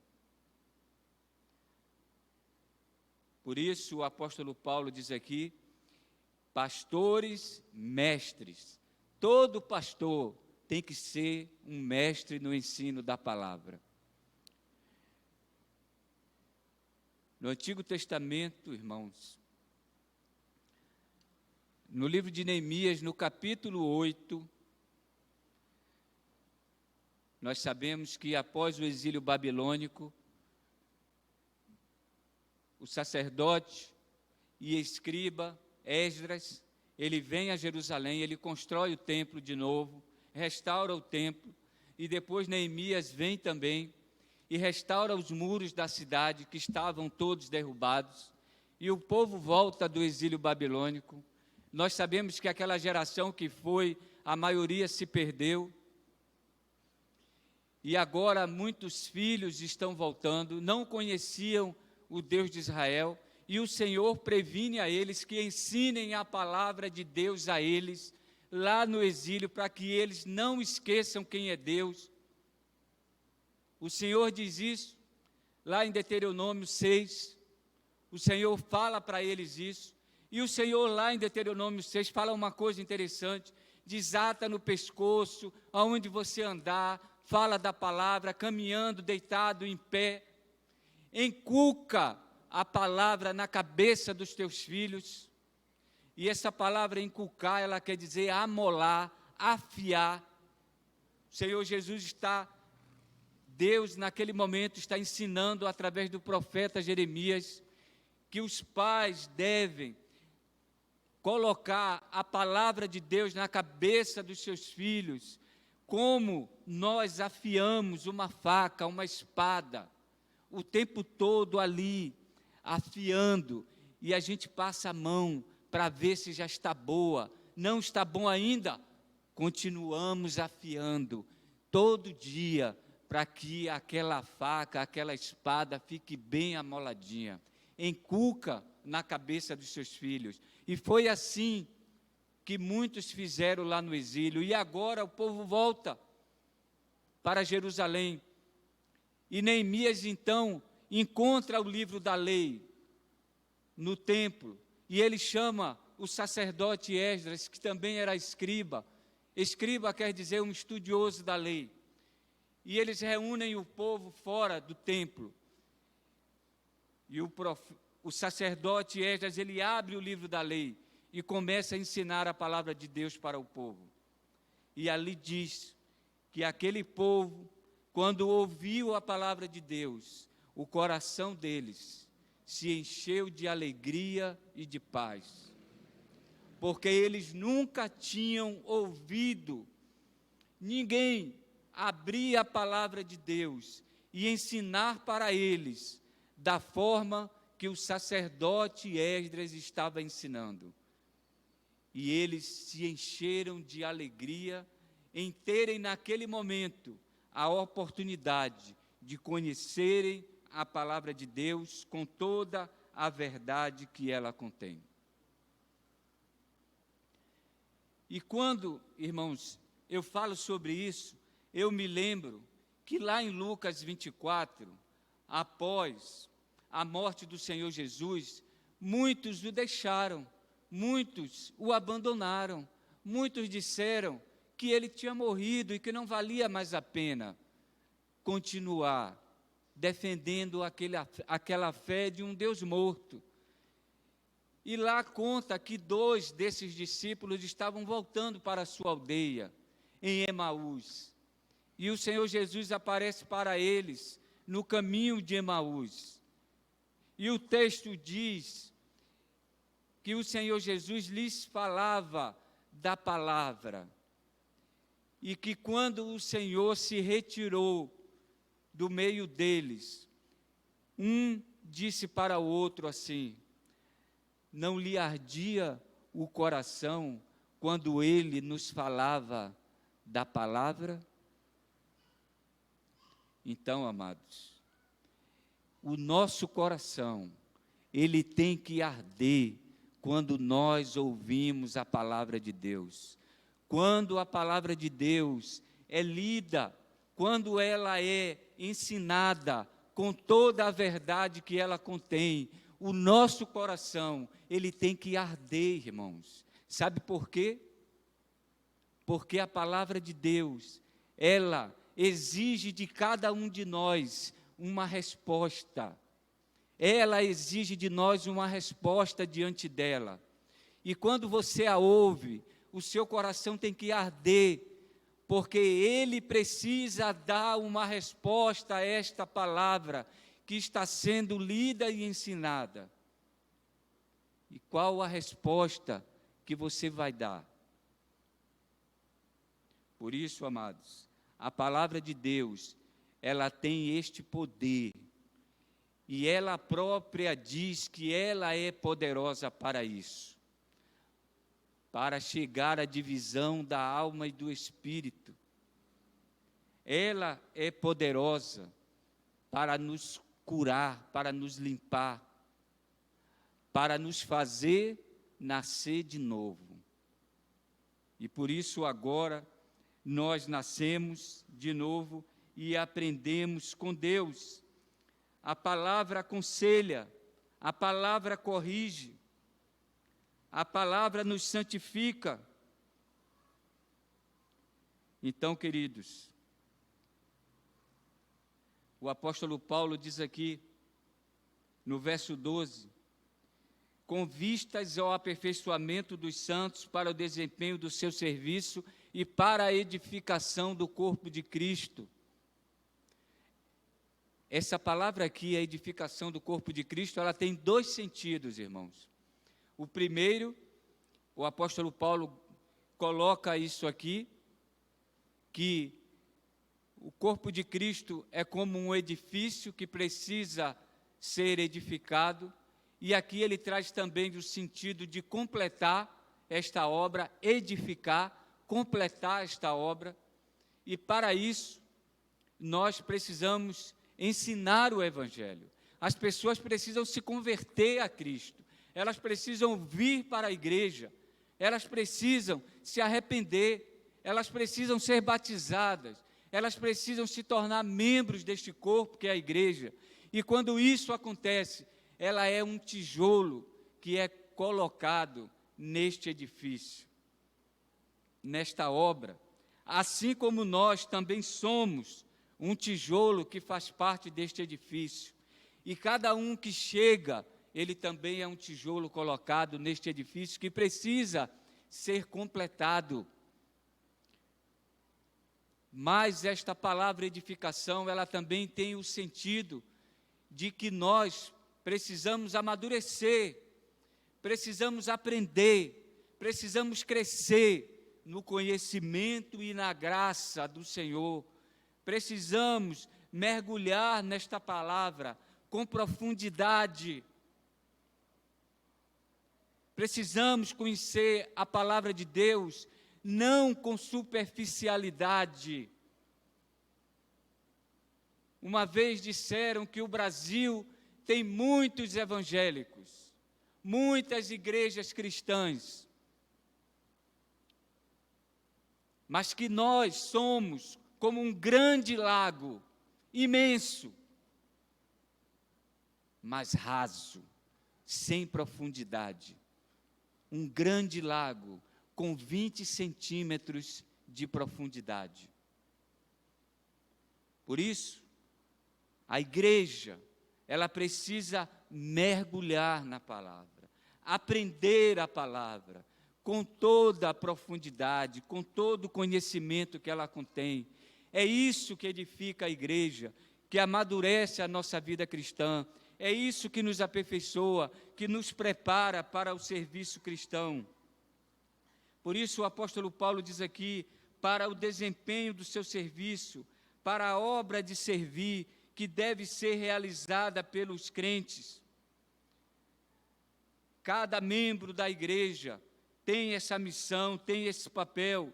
Por isso o apóstolo Paulo diz aqui: pastores, mestres. Todo pastor tem que ser um mestre no ensino da palavra. No Antigo Testamento, irmãos, no livro de Neemias, no capítulo 8, nós sabemos que após o exílio babilônico, o sacerdote e escriba Esdras, ele vem a Jerusalém, ele constrói o templo de novo, restaura o templo, e depois Neemias vem também e restaura os muros da cidade que estavam todos derrubados, e o povo volta do exílio babilônico. Nós sabemos que aquela geração que foi, a maioria se perdeu, e agora muitos filhos estão voltando, não conheciam o Deus de Israel, e o Senhor previne a eles que ensinem a palavra de Deus a eles, lá no exílio, para que eles não esqueçam quem é Deus. O Senhor diz isso, lá em Deuteronômio 6, o Senhor fala para eles isso, e o Senhor lá em Deuteronômio 6 fala uma coisa interessante: desata no pescoço, aonde você andar, fala da palavra, caminhando, deitado, em pé, inculca a palavra na cabeça dos teus filhos. E essa palavra inculcar, ela quer dizer amolar, afiar. O Senhor Jesus está, Deus naquele momento está ensinando através do profeta Jeremias que os pais devem colocar a palavra de Deus na cabeça dos seus filhos, como nós afiamos uma faca, uma espada, o tempo todo ali, afiando, e a gente passa a mão para ver se já está boa. Não está bom ainda? Continuamos afiando, todo dia, para que aquela faca, aquela espada fique bem amoladinha. Inculca na cabeça dos seus filhos. E foi assim que muitos fizeram lá no exílio, e agora o povo volta para Jerusalém. E Neemias, então, encontra o livro da lei no templo, e ele chama o sacerdote Esdras, que também era escriba. Escriba quer dizer um estudioso da lei. E eles reúnem o povo fora do templo. E o sacerdote Esdras, ele abre o livro da lei e começa a ensinar a palavra de Deus para o povo. E ali diz que aquele povo, quando ouviu a palavra de Deus, o coração deles se encheu de alegria e de paz, porque eles nunca tinham ouvido ninguém abrir a palavra de Deus e ensinar para eles da forma que o sacerdote Esdras estava ensinando. E eles se encheram de alegria em terem naquele momento a oportunidade de conhecerem a palavra de Deus com toda a verdade que ela contém. E quando, irmãos, eu falo sobre isso, eu me lembro que lá em Lucas 24, após a morte do Senhor Jesus, muitos o deixaram, muitos o abandonaram, muitos disseram que ele tinha morrido e que não valia mais a pena continuar defendendo aquela fé de um Deus morto. E lá conta que 2 desses discípulos estavam voltando para a sua aldeia, em Emaús. E o Senhor Jesus aparece para eles no caminho de Emaús. E o texto diz que o Senhor Jesus lhes falava da palavra. E que quando o Senhor se retirou do meio deles, um disse para o outro assim: não lhe ardia o coração quando ele nos falava da palavra? Então, amados, o nosso coração, ele tem que arder quando nós ouvimos a palavra de Deus. Quando a palavra de Deus é lida, quando ela é ensinada com toda a verdade que ela contém, o nosso coração, ele tem que arder, irmãos. Sabe por quê? Porque a palavra de Deus, ela exige de cada um de nós uma resposta. Ela exige de nós uma resposta diante dela. E quando você a ouve, o seu coração tem que arder, porque ele precisa dar uma resposta a esta palavra que está sendo lida e ensinada. E qual a resposta que você vai dar? Por isso, amados, a palavra de Deus, ela tem este poder, e ela própria diz que ela é poderosa para isso, para chegar à divisão da alma e do espírito. Ela é poderosa para nos curar, para nos limpar, para nos fazer nascer de novo. E por isso agora nós nascemos de novo e aprendemos com Deus. A palavra aconselha, a palavra corrige, a palavra nos santifica. Então, queridos, o apóstolo Paulo diz aqui, no verso 12, com vistas ao aperfeiçoamento dos santos para o desempenho do seu serviço e para a edificação do corpo de Cristo. Essa palavra aqui, a edificação do corpo de Cristo, ela tem 2 sentidos, irmãos. O primeiro, o apóstolo Paulo coloca isso aqui, que o corpo de Cristo é como um edifício que precisa ser edificado, e aqui ele traz também o sentido de completar esta obra, edificar, completar esta obra, e para isso nós precisamos ensinar o Evangelho. As pessoas precisam se converter a Cristo, elas precisam vir para a igreja, elas precisam se arrepender, elas precisam ser batizadas, elas precisam se tornar membros deste corpo que é a igreja. E quando isso acontece, ela é um tijolo que é colocado neste edifício, nesta obra. Assim como nós também somos um tijolo que faz parte deste edifício. E cada um que chega, ele também é um tijolo colocado neste edifício que precisa ser completado. Mas esta palavra edificação, ela também tem o sentido de que nós precisamos amadurecer, precisamos aprender, precisamos crescer no conhecimento e na graça do Senhor. Precisamos mergulhar nesta palavra com profundidade. Precisamos conhecer a palavra de Deus, não com superficialidade. Uma vez disseram que o Brasil tem muitos evangélicos, muitas igrejas cristãs, mas que nós somos como um grande lago, imenso, mas raso, sem profundidade. Um grande lago com 20 centímetros de profundidade. Por isso, a igreja, ela precisa mergulhar na palavra, aprender a palavra, com toda a profundidade, com todo o conhecimento que ela contém. É isso que edifica a igreja, que amadurece a nossa vida cristã. É isso que nos aperfeiçoa, que nos prepara para o serviço cristão. Por isso o apóstolo Paulo diz aqui, para o desempenho do seu serviço, para a obra de servir, que deve ser realizada pelos crentes. Cada membro da igreja tem essa missão, tem esse papel.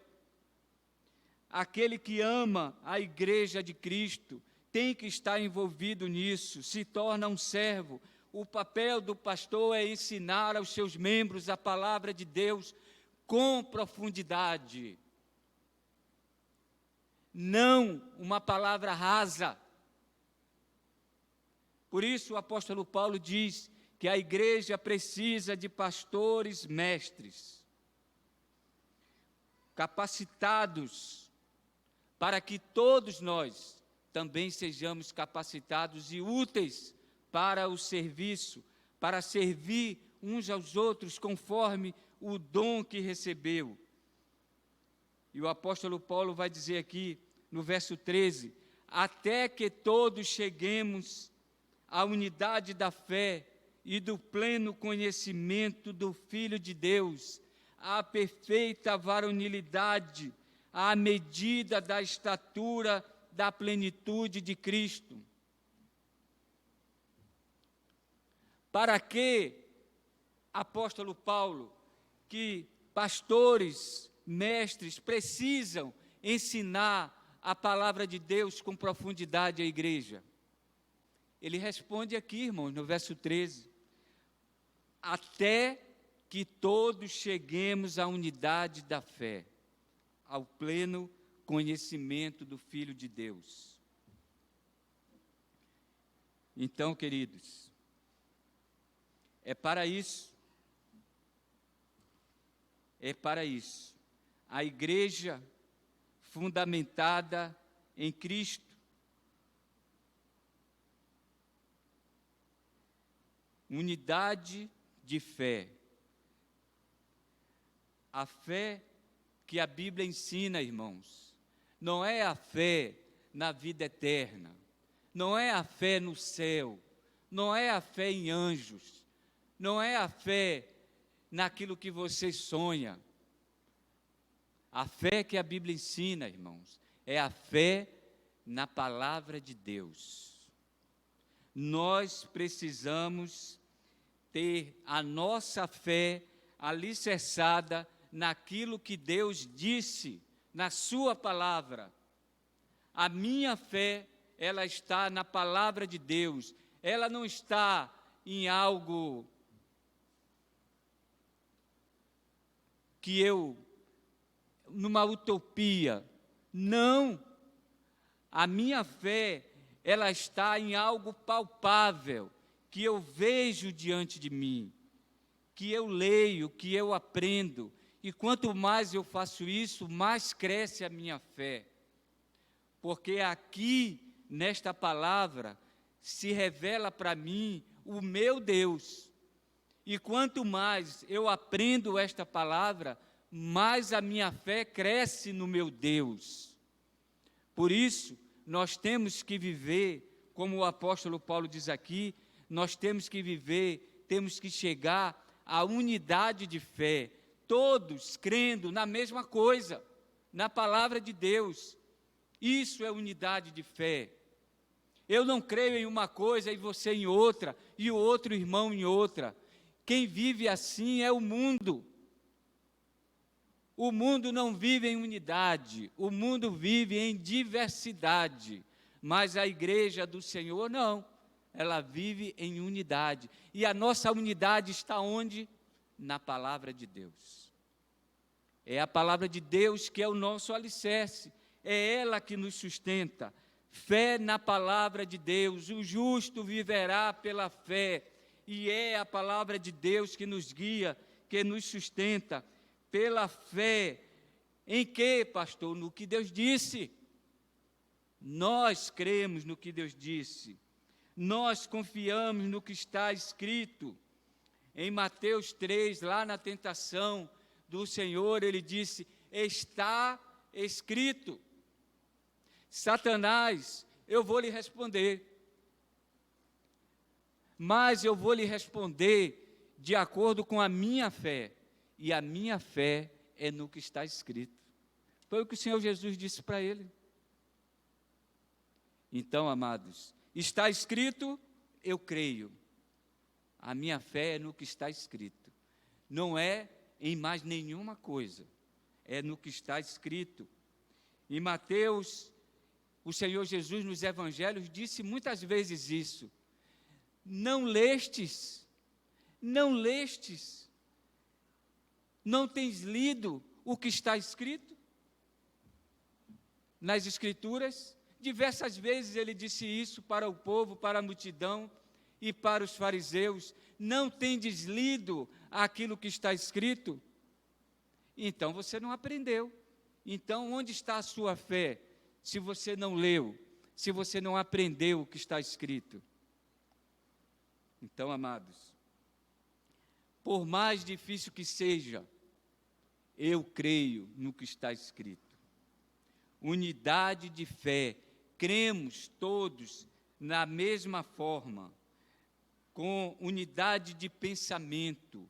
Aquele que ama a igreja de Cristo tem que estar envolvido nisso, se torna um servo. O papel do pastor é ensinar aos seus membros a palavra de Deus com profundidade. Não uma palavra rasa. Por isso o apóstolo Paulo diz que a igreja precisa de pastores mestres, capacitados, para que todos nós também sejamos capacitados e úteis para o serviço, para servir uns aos outros conforme o dom que recebeu. E o apóstolo Paulo vai dizer aqui, no verso 13, até que todos cheguemos à unidade da fé e do pleno conhecimento do Filho de Deus, à perfeita varonilidade, à medida da estatura da plenitude de Cristo. Para que, apóstolo Paulo, que pastores, mestres precisam ensinar a palavra de Deus com profundidade à igreja? Ele responde aqui, irmãos, no verso 13, até que todos cheguemos à unidade da fé, ao pleno conhecimento do Filho de Deus. Então, queridos, é para isso, a igreja fundamentada em Cristo, unidade de fé. A fé que a Bíblia ensina, irmãos, não é a fé na vida eterna, não é a fé no céu, não é a fé em anjos, não é a fé naquilo que você sonha. A fé que a Bíblia ensina, irmãos, é a fé na palavra de Deus. Nós precisamos ter a nossa fé alicerçada naquilo que Deus disse na sua palavra. A minha fé, ela está na palavra de Deus, ela não está em algo que numa utopia. Não, a minha fé ela está em algo palpável, que eu vejo diante de mim, que eu leio, que eu aprendo. E quanto mais eu faço isso, mais cresce a minha fé. Porque aqui, nesta palavra, se revela para mim o meu Deus. E quanto mais eu aprendo esta palavra, mais a minha fé cresce no meu Deus. Por isso, nós temos que viver, como o apóstolo Paulo diz aqui, nós temos que viver, temos que chegar à unidade de fé, todos crendo na mesma coisa, na palavra de Deus. Isso é unidade de fé. Eu não creio em uma coisa e você em outra, e o outro irmão em outra. Quem vive assim é o mundo. O mundo não vive em unidade, o mundo vive em diversidade. Mas a igreja do Senhor não, ela vive em unidade. E a nossa unidade está onde? Na palavra de Deus. É a palavra de Deus que é o nosso alicerce, é ela que nos sustenta. Fé na palavra de Deus, o justo viverá pela fé, e é a palavra de Deus que nos guia, que nos sustenta, pela fé. Em que, pastor? No que Deus disse. Nós cremos no que Deus disse, nós confiamos no que está escrito. Em Mateus 3, lá na tentação do Senhor, ele disse: está escrito. Satanás, eu vou lhe responder, mas eu vou lhe responder de acordo com a minha fé, e a minha fé é no que está escrito. Foi o que o Senhor Jesus disse para ele. Então, amados, está escrito, eu creio. A minha fé é no que está escrito, não é em mais nenhuma coisa, é no que está escrito. Em Mateus, o Senhor Jesus nos evangelhos disse muitas vezes isso: não lestes, não lestes, não tens lido o que está escrito nas Escrituras? Diversas vezes ele disse isso para o povo, para a multidão e para os fariseus: não tendes lido aquilo que está escrito? Então você não aprendeu. Então onde está a sua fé, se você não leu, se você não aprendeu o que está escrito? Então, amados, por mais difícil que seja, eu creio no que está escrito. Unidade de fé, cremos todos na mesma forma, com unidade de pensamento.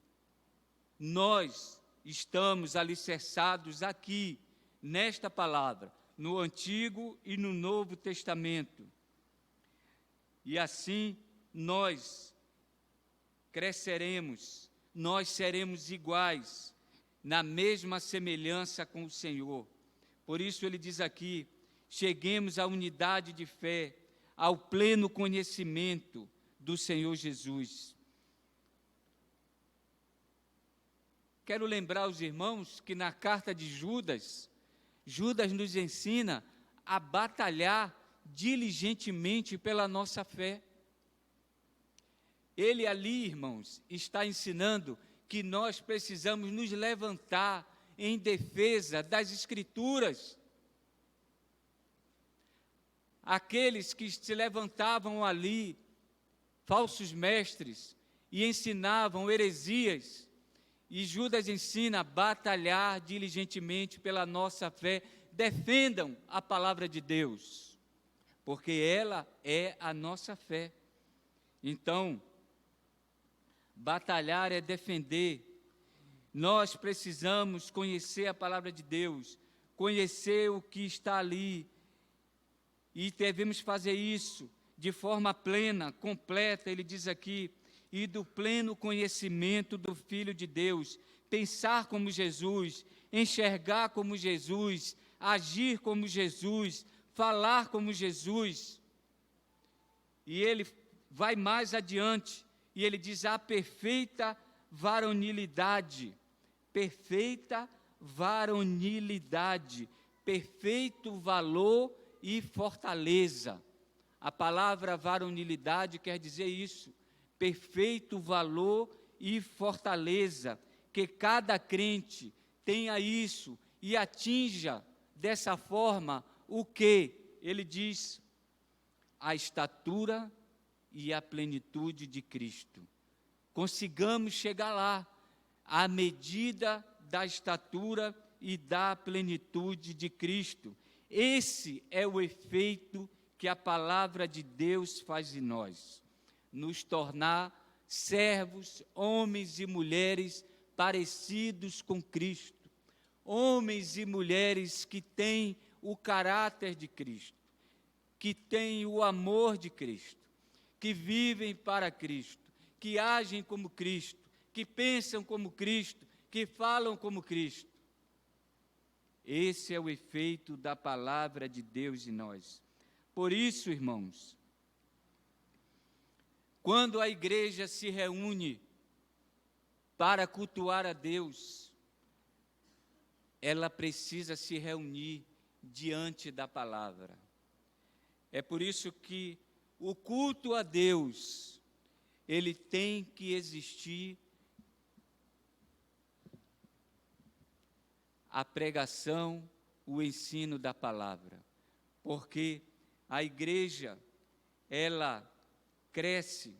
Nós estamos alicerçados aqui, nesta palavra, no Antigo e no Novo Testamento. E assim nós cresceremos, nós seremos iguais, na mesma semelhança com o Senhor. Por isso ele diz aqui: cheguemos à unidade de fé, ao pleno conhecimento do Senhor Jesus. Quero lembrar aos irmãos que na carta de Judas, Judas nos ensina a batalhar diligentemente pela nossa fé. Ele ali, irmãos, está ensinando que nós precisamos nos levantar em defesa das Escrituras. Aqueles que se levantavam ali, falsos mestres, e ensinavam heresias, e Judas ensina a batalhar diligentemente pela nossa fé. Defendam a palavra de Deus, porque ela é a nossa fé. Então, batalhar é defender. Nós precisamos conhecer a palavra de Deus, conhecer o que está ali, e devemos fazer isso de forma plena, completa. Ele diz aqui: e do pleno conhecimento do Filho de Deus, pensar como Jesus, enxergar como Jesus, agir como Jesus, falar como Jesus. E ele vai mais adiante, e ele diz: a perfeita varonilidade, perfeita varonilidade, perfeito valor e fortaleza. A palavra varonilidade quer dizer isso, perfeito valor e fortaleza, que cada crente tenha isso e atinja dessa forma o que? Ele diz, a estatura e a plenitude de Cristo. Consigamos chegar lá, à medida da estatura e da plenitude de Cristo. Esse é o efeito que a palavra de Deus faz em nós, nos tornar servos, homens e mulheres parecidos com Cristo, homens e mulheres que têm o caráter de Cristo, que têm o amor de Cristo, que vivem para Cristo, que agem como Cristo, que pensam como Cristo, que falam como Cristo. Esse é o efeito da palavra de Deus em nós. Por isso, irmãos, quando a igreja se reúne para cultuar a Deus, ela precisa se reunir diante da palavra. É por isso que o culto a Deus, ele tem que existir a pregação, o ensino da palavra, porque a igreja, ela cresce,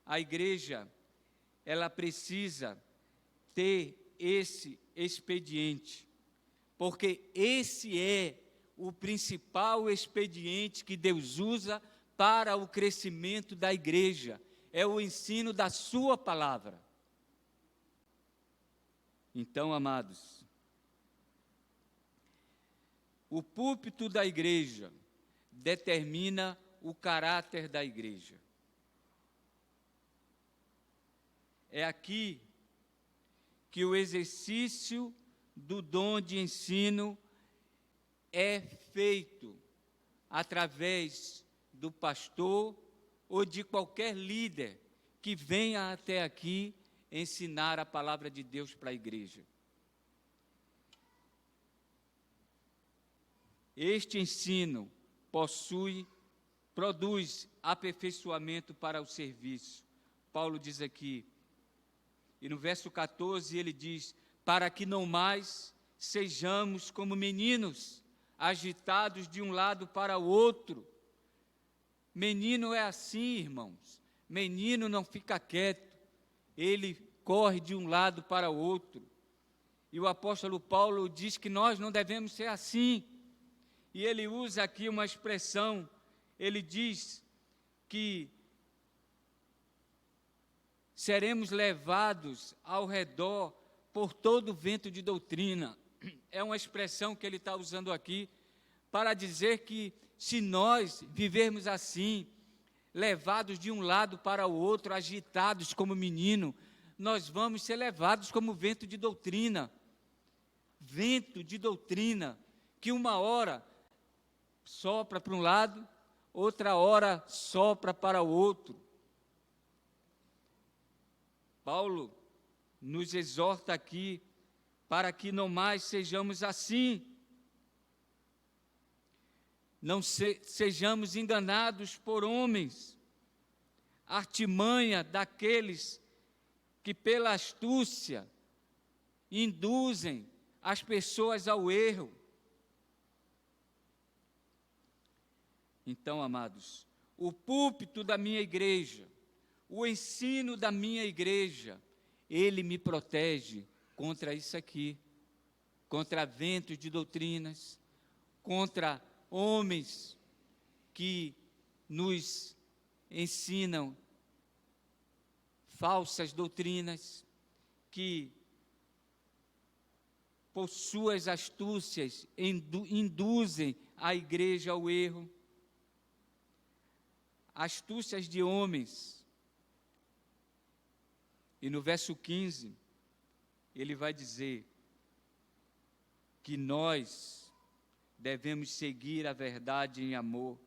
a igreja, ela precisa ter esse expediente, porque esse é o principal expediente que Deus usa para o crescimento da igreja, é o ensino da sua palavra. Então, amados, o púlpito da igreja determina o caráter da igreja. É aqui que o exercício do dom de ensino é feito através do pastor ou de qualquer líder que venha até aqui ensinar a palavra de Deus para a igreja. Este ensino produz aperfeiçoamento para o serviço. Paulo diz aqui, e no verso 14 ele diz, para que não mais sejamos como meninos, agitados de um lado para o outro. Menino é assim, irmãos, menino não fica quieto, ele corre de um lado para o outro. E o apóstolo Paulo diz que nós não devemos ser assim. E ele usa aqui uma expressão, ele diz que seremos levados ao redor por todo vento de doutrina. É uma expressão que ele está usando aqui para dizer que se nós vivermos assim, levados de um lado para o outro, agitados como menino, nós vamos ser levados como vento de doutrina. Vento de doutrina, que uma hora sopra para um lado, outra hora sopra para o outro. Paulo nos exorta aqui para que não mais sejamos assim. Não sejamos enganados por homens, artimanha daqueles que pela astúcia induzem as pessoas ao erro. Então, amados, o púlpito da minha igreja, o ensino da minha igreja, ele me protege contra isso aqui, contra ventos de doutrinas, contra homens que nos ensinam falsas doutrinas, que por suas astúcias induzem a igreja ao erro. Astúcias de homens. E no verso 15, ele vai dizer que nós devemos seguir a verdade em amor,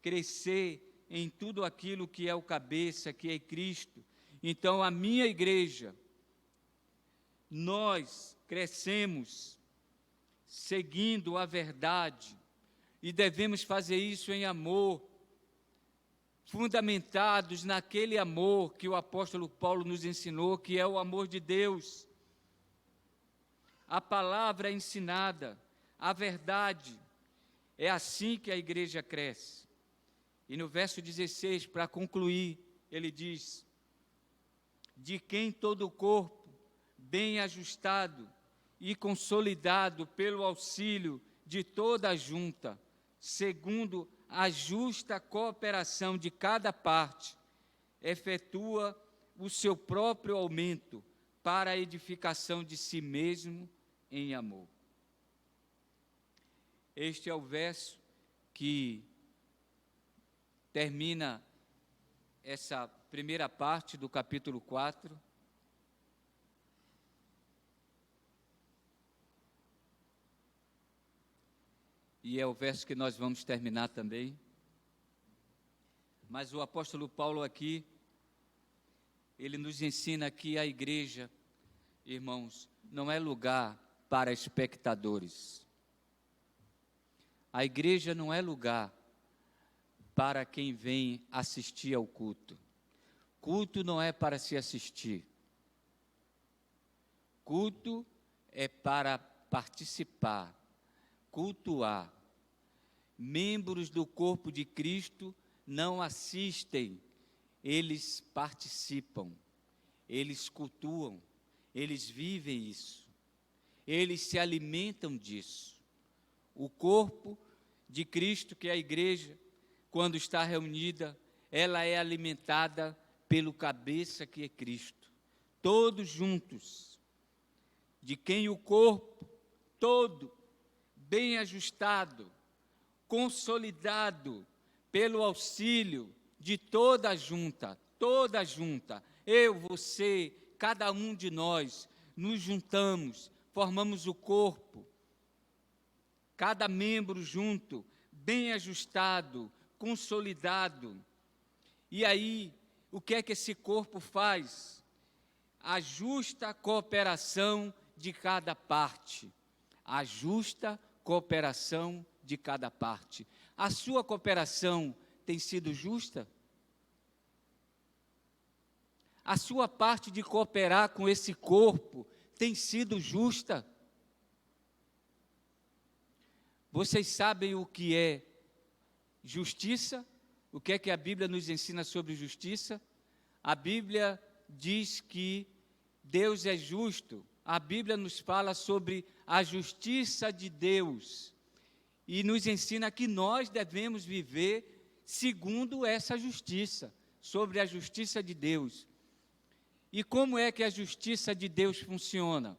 crescer em tudo aquilo que é o cabeça, que é Cristo. Então, a minha igreja, nós crescemos seguindo a verdade e devemos fazer isso em amor. fundamentados naquele amor que o apóstolo Paulo nos ensinou, que é o amor de Deus. A palavra é ensinada, a verdade. É assim que a igreja cresce. E no verso 16, para concluir, ele diz: de quem todo o corpo, bem ajustado e consolidado pelo auxílio de toda a junta, segundo a justa cooperação de cada parte, efetua o seu próprio aumento para a edificação de si mesmo em amor. Este é o verso que termina essa primeira parte do capítulo 4. E é o verso que nós vamos terminar também. Mas o apóstolo Paulo aqui, ele nos ensina que a igreja, irmãos, não é lugar para espectadores. A igreja não é lugar para quem vem assistir ao culto. Culto não é para se assistir. Culto é para participar, cultuar. Membros do corpo de Cristo não assistem, eles participam, eles cultuam, eles vivem isso, eles se alimentam disso. O corpo de Cristo, que é a igreja, quando está reunida, ela é alimentada pelo cabeça que é Cristo. Todos juntos, de quem o corpo todo, bem ajustado, consolidado pelo auxílio de toda a junta, eu, você, cada um de nós, nos juntamos, formamos o corpo, cada membro junto, bem ajustado, consolidado. E aí, o que é que esse corpo faz? A justa cooperação de cada parte. A justa cooperação de cada parte. A sua cooperação tem sido justa? A sua parte de cooperar com esse corpo tem sido justa? Vocês sabem o que é justiça? O que é que a Bíblia nos ensina sobre justiça? A Bíblia diz que Deus é justo. A Bíblia nos fala sobre a justiça de Deus e nos ensina que nós devemos viver segundo essa justiça, sobre a justiça de Deus. E como é que a justiça de Deus funciona?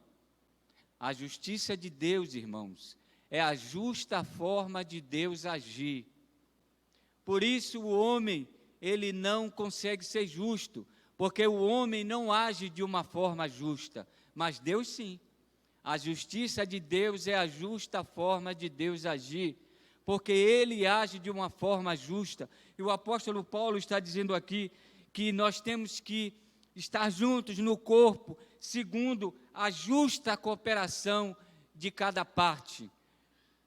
A justiça de Deus, irmãos, é a justa forma de Deus agir. Por isso o homem, ele não consegue ser justo, porque o homem não age de uma forma justa, mas Deus sim. A justiça de Deus é a justa forma de Deus agir, porque Ele age de uma forma justa. E o apóstolo Paulo está dizendo aqui que nós temos que estar juntos no corpo, segundo a justa cooperação de cada parte.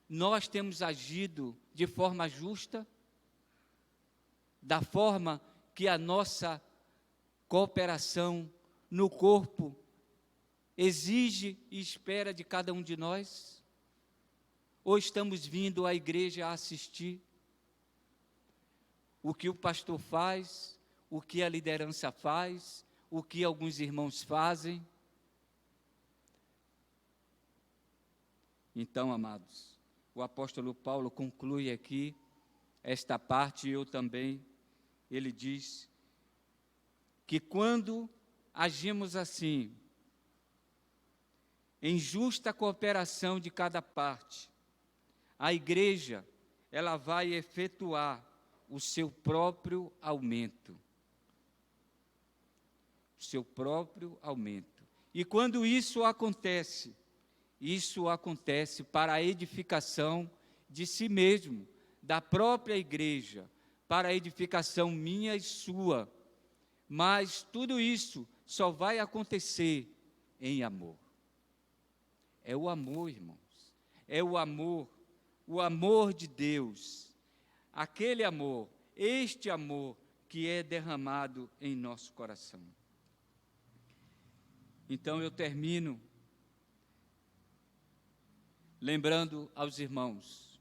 Nós temos agido de forma justa, da forma que a nossa cooperação no corpo exige e espera de cada um de nós? Ou estamos vindo à igreja a assistir o que o pastor faz, o que a liderança faz, o que alguns irmãos fazem? Então, amados, o apóstolo Paulo conclui aqui esta parte, e eu também. Ele diz que quando agimos assim, em justa cooperação de cada parte, a igreja, ela vai efetuar o seu próprio aumento. O seu próprio aumento. E quando isso acontece para a edificação de si mesmo, da própria igreja, para a edificação minha e sua. Mas tudo isso só vai acontecer em amor. É o amor, irmãos. É o amor de Deus. Aquele amor, este amor que é derramado em nosso coração. Então eu termino lembrando aos irmãos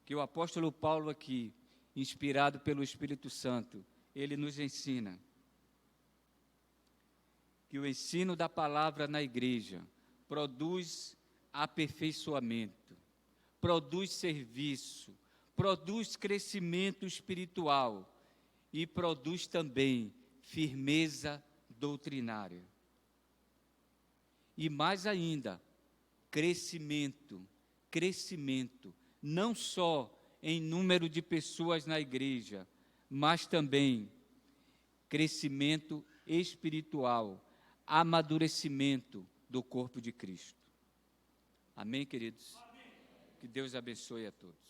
que o apóstolo Paulo aqui, inspirado pelo Espírito Santo, ele nos ensina que o ensino da palavra na igreja produz aperfeiçoamento, produz serviço, produz crescimento espiritual e produz também firmeza doutrinária. E mais ainda, crescimento, não só em número de pessoas na igreja, mas também crescimento espiritual, amadurecimento do corpo de Cristo. Amém, queridos? Amém. Que Deus abençoe a todos.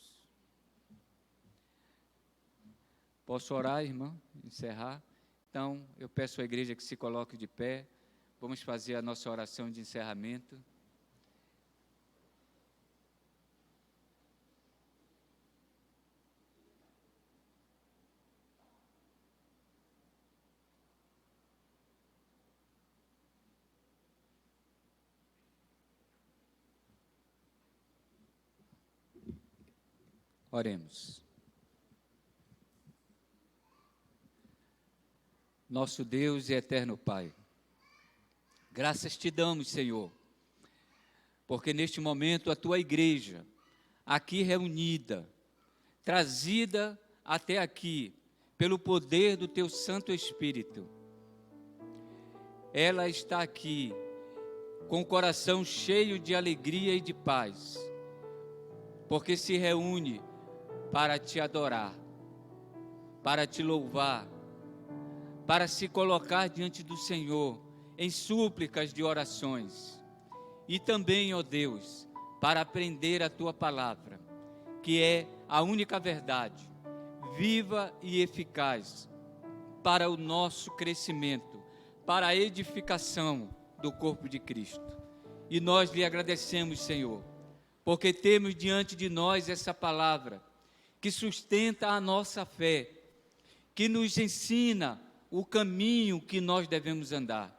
Posso orar, irmã? Encerrar? Então, eu peço à igreja que se coloque de pé. Vamos fazer a nossa oração de encerramento. Oremos. Nosso Deus e eterno Pai, graças te damos, Senhor, porque neste momento a tua igreja, aqui reunida, trazida até aqui, pelo poder do teu Santo Espírito, ela está aqui com o coração cheio de alegria e de paz, porque se reúne para te adorar, para te louvar, para se colocar diante do Senhor em súplicas de orações e também, ó Deus, para aprender a tua palavra, que é a única verdade, viva e eficaz para o nosso crescimento, para a edificação do corpo de Cristo. E nós lhe agradecemos, Senhor, porque temos diante de nós essa palavra que sustenta a nossa fé, que nos ensina o caminho que nós devemos andar,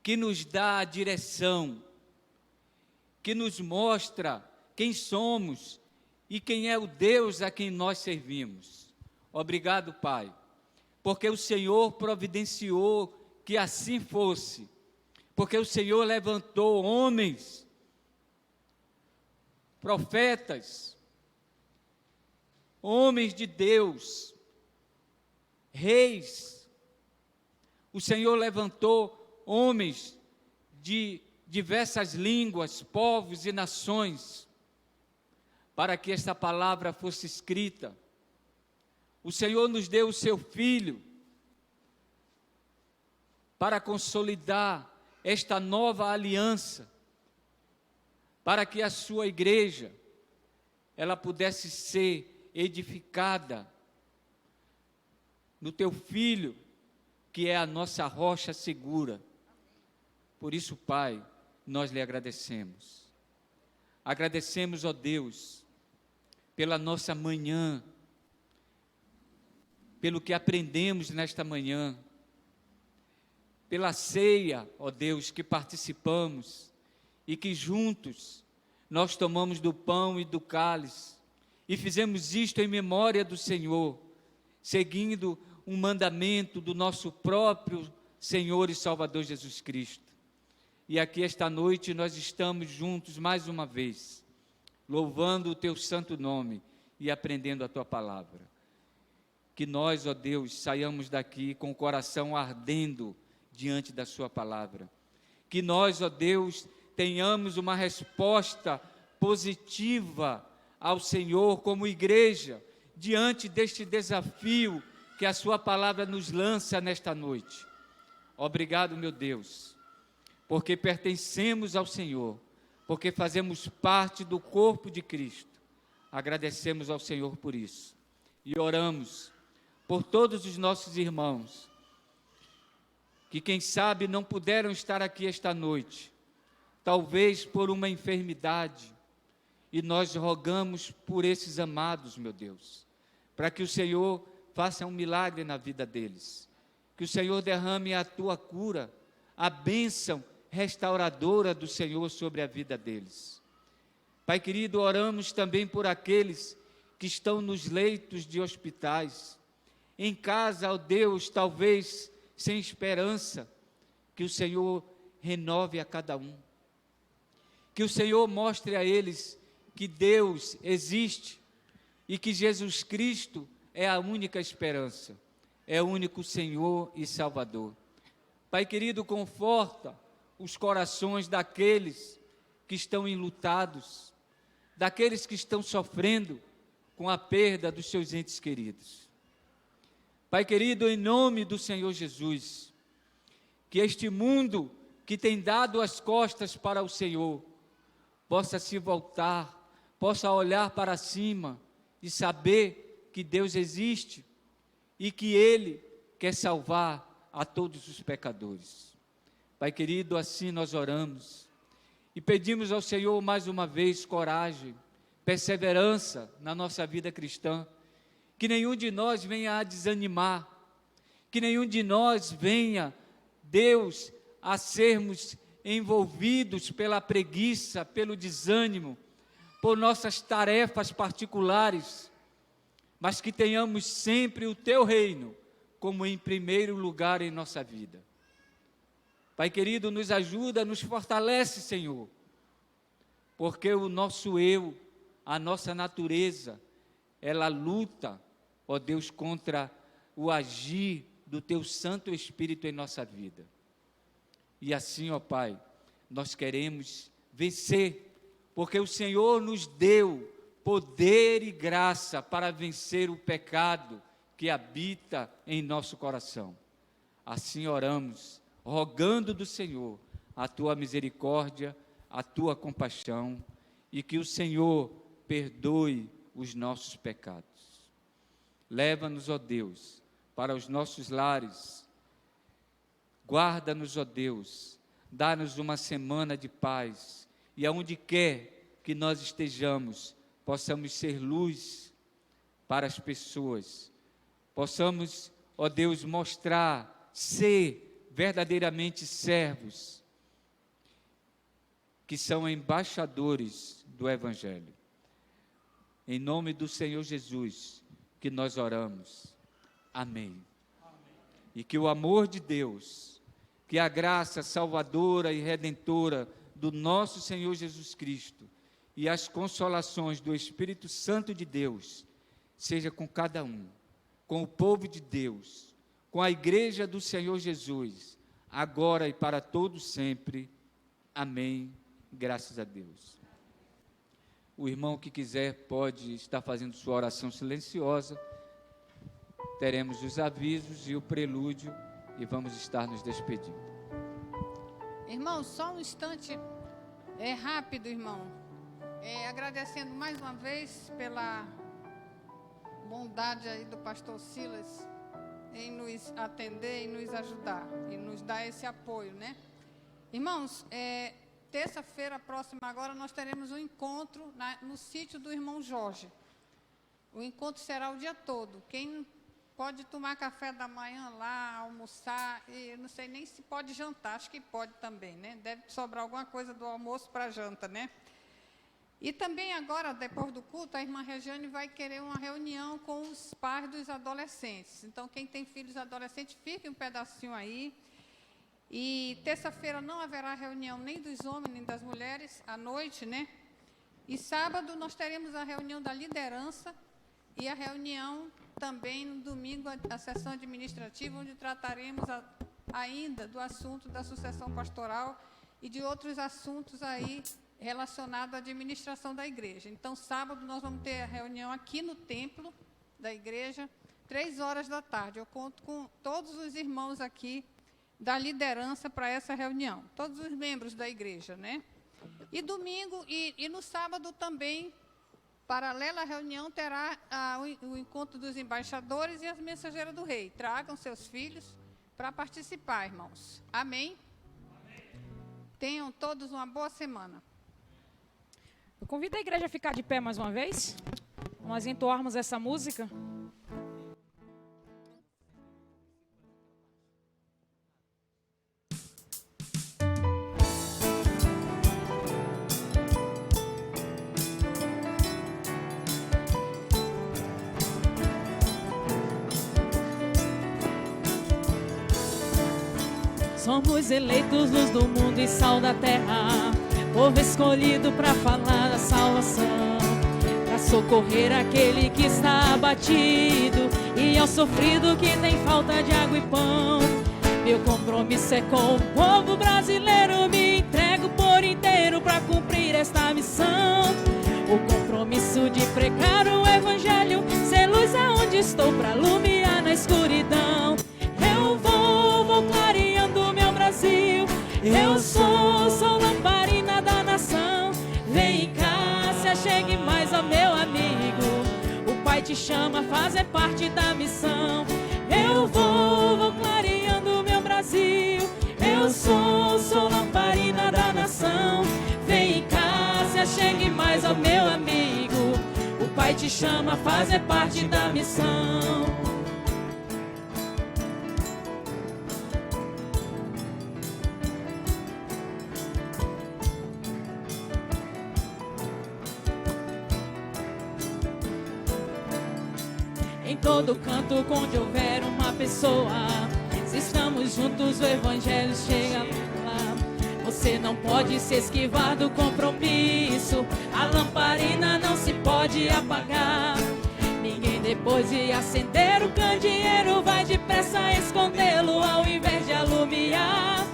que nos dá a direção, que nos mostra quem somos e quem é o Deus a quem nós servimos. Obrigado, Pai, porque o Senhor providenciou que assim fosse, porque o Senhor levantou homens, profetas, homens de Deus, reis. O Senhor levantou homens de diversas línguas, povos e nações, para que esta palavra fosse escrita. O Senhor nos deu o seu Filho para consolidar esta nova aliança, para que a sua igreja, ela pudesse ser edificada no teu Filho, que é a nossa rocha segura. Por isso, Pai, nós lhe agradecemos. Agradecemos, ó Deus, pela nossa manhã, pelo que aprendemos nesta manhã, pela ceia, ó Deus, que participamos e que juntos nós tomamos do pão e do cálice e fizemos isto em memória do Senhor, seguindo um mandamento do nosso próprio Senhor e Salvador Jesus Cristo. E aqui esta noite nós estamos juntos mais uma vez, louvando o teu santo nome e aprendendo a tua palavra. Que nós, ó Deus, saiamos daqui com o coração ardendo diante da sua palavra. Que nós, ó Deus, tenhamos uma resposta positiva ao Senhor como igreja, diante deste desafio que a sua palavra nos lança nesta noite. Obrigado, meu Deus, porque pertencemos ao Senhor, porque fazemos parte do corpo de Cristo. Agradecemos ao Senhor por isso. E oramos por todos os nossos irmãos, que quem sabe não puderam estar aqui esta noite, talvez por uma enfermidade, e nós rogamos por esses amados, meu Deus, para que o Senhor faça um milagre na vida deles. Que o Senhor derrame a tua cura, a bênção restauradora do Senhor sobre a vida deles. Pai querido, oramos também por aqueles que estão nos leitos de hospitais, em casa, ó Deus, talvez sem esperança, que o Senhor renove a cada um. Que o Senhor mostre a eles que Deus existe e que Jesus Cristo é a única esperança, é o único Senhor e Salvador. Pai querido, conforta os corações daqueles que estão enlutados, daqueles que estão sofrendo com a perda dos seus entes queridos. Pai querido, em nome do Senhor Jesus, que este mundo que tem dado as costas para o Senhor, possa se voltar, possa olhar para cima e saber que Deus existe e que Ele quer salvar a todos os pecadores. Pai querido, assim nós oramos e pedimos ao Senhor mais uma vez coragem, perseverança na nossa vida cristã, que nenhum de nós venha a desanimar, que nenhum de nós venha, Deus, a sermos envolvidos pela preguiça, pelo desânimo, por nossas tarefas particulares, mas que tenhamos sempre o Teu reino como em primeiro lugar em nossa vida. Pai querido, nos ajuda, nos fortalece, Senhor, porque o nosso eu, a nossa natureza, ela luta, ó Deus, contra o agir do Teu Santo Espírito em nossa vida. E assim, ó Pai, nós queremos vencer, porque o Senhor nos deu poder e graça para vencer o pecado que habita em nosso coração. Assim oramos, rogando do Senhor a Tua misericórdia, a Tua compaixão, e que o Senhor perdoe os nossos pecados. Leva-nos, ó Deus, para os nossos lares. Guarda-nos, ó Deus, dá-nos uma semana de paz, e aonde quer que nós estejamos, possamos ser luz para as pessoas, possamos, ó Deus, mostrar, ser verdadeiramente servos, que são embaixadores do Evangelho. Em nome do Senhor Jesus, que nós oramos. Amém. E que o amor de Deus, que a graça salvadora e redentora do nosso Senhor Jesus Cristo e as consolações do Espírito Santo de Deus seja com cada um, com o povo de Deus, com a igreja do Senhor Jesus, agora e para todos sempre. Amém. Graças a Deus. O irmão que quiser pode estar fazendo sua oração silenciosa. Teremos os avisos e o prelúdio e vamos estar nos despedindo. Irmão, só um instante, rápido, irmão. Agradecendo mais uma vez pela bondade aí do pastor Silas em nos atender e nos ajudar e nos dar esse apoio, né? Irmãos, terça-feira próxima agora nós teremos um encontro no sítio do irmão Jorge. O encontro será o dia todo. Quem pode tomar café da manhã lá, almoçar, e não sei nem se pode jantar, acho que pode também, né? Deve sobrar alguma coisa do almoço para a janta, né? E também agora, depois do culto, a irmã Regiane vai querer uma reunião com os pais dos adolescentes. Então, quem tem filhos adolescentes, fique um pedacinho aí. E terça-feira não haverá reunião nem dos homens nem das mulheres, à noite, né? E sábado nós teremos a reunião da liderança e a reunião também no domingo, a sessão administrativa, onde trataremos ainda do assunto da sucessão pastoral e de outros assuntos aí relacionados à administração da igreja. Então, sábado nós vamos ter a reunião aqui no templo da igreja, 15h. Eu conto com todos os irmãos aqui da liderança para essa reunião, todos os membros da igreja, né? E domingo e no sábado também, paralela à reunião, terá o encontro dos embaixadores e as mensageiras do rei. Tragam seus filhos para participar, irmãos. Amém? Tenham todos uma boa semana. Eu convido a igreja a ficar de pé mais uma vez. Nós entoarmos essa música. Somos eleitos, luz do mundo e sal da terra, povo escolhido para falar da salvação, para socorrer aquele que está abatido e ao sofrido que tem falta de água e pão. Meu compromisso é com o povo brasileiro, me entrego por inteiro para cumprir esta missão. O compromisso de pregar o evangelho, ser luz aonde estou para iluminar na escuridão. Eu vou clareando meu Brasil, eu sou lamparina da nação. Vem cá, se achegue mais ao meu amigo, o Pai te chama a fazer parte da missão. Eu vou clareando meu Brasil, eu sou lamparina da nação. Vem cá, se achegue mais ao meu amigo, o Pai te chama a fazer parte da missão. Em todo canto onde houver uma pessoa, se estamos juntos o evangelho chega lá. Você não pode se esquivar do compromisso, a lamparina não se pode apagar. Ninguém depois de acender o candeeiro vai depressa escondê-lo ao invés de alumiar.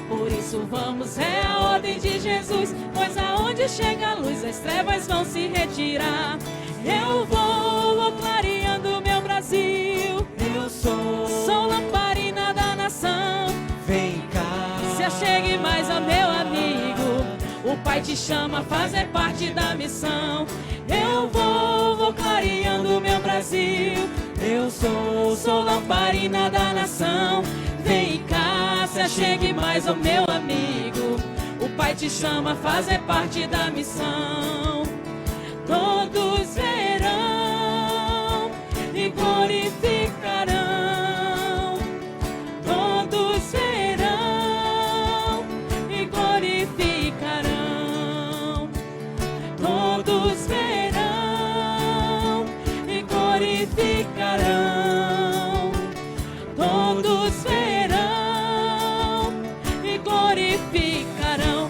Por isso vamos, é a ordem de Jesus, pois aonde chega a luz as trevas vão se retirar. Eu vou clareando meu Brasil, eu sou lamparina da nação. Vem cá, se achegue mais ao meu amigo, o Pai te chama a fazer parte da missão. Eu vou clareando meu Brasil, eu sou lamparina da nação. Vem cá, se achegue mais ao meu amigo, o Pai te chama a fazer parte da missão. Todos verão e glorificarão, todos verão e glorificarão, todos verão e glorificarão, todos verão e glorificarão.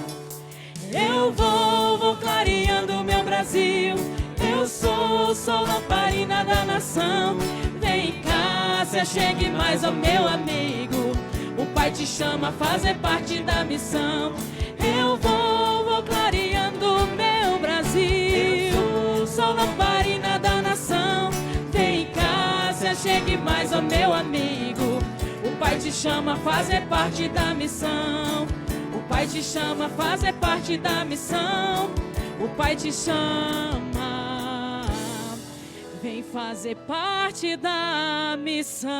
Eu vou clareando meu Brasil, eu sou lamparina da nação. Vem cá, se achegue mais ao meu amigo, o Pai te chama a fazer parte da missão. Eu vou clareando meu Brasil, sou lamparina da nação. Vem cá, se achegue mais ao meu amigo, o Pai te chama a fazer parte da missão. O Pai te chama a fazer parte da missão. O Pai te chama, vem fazer parte da missão.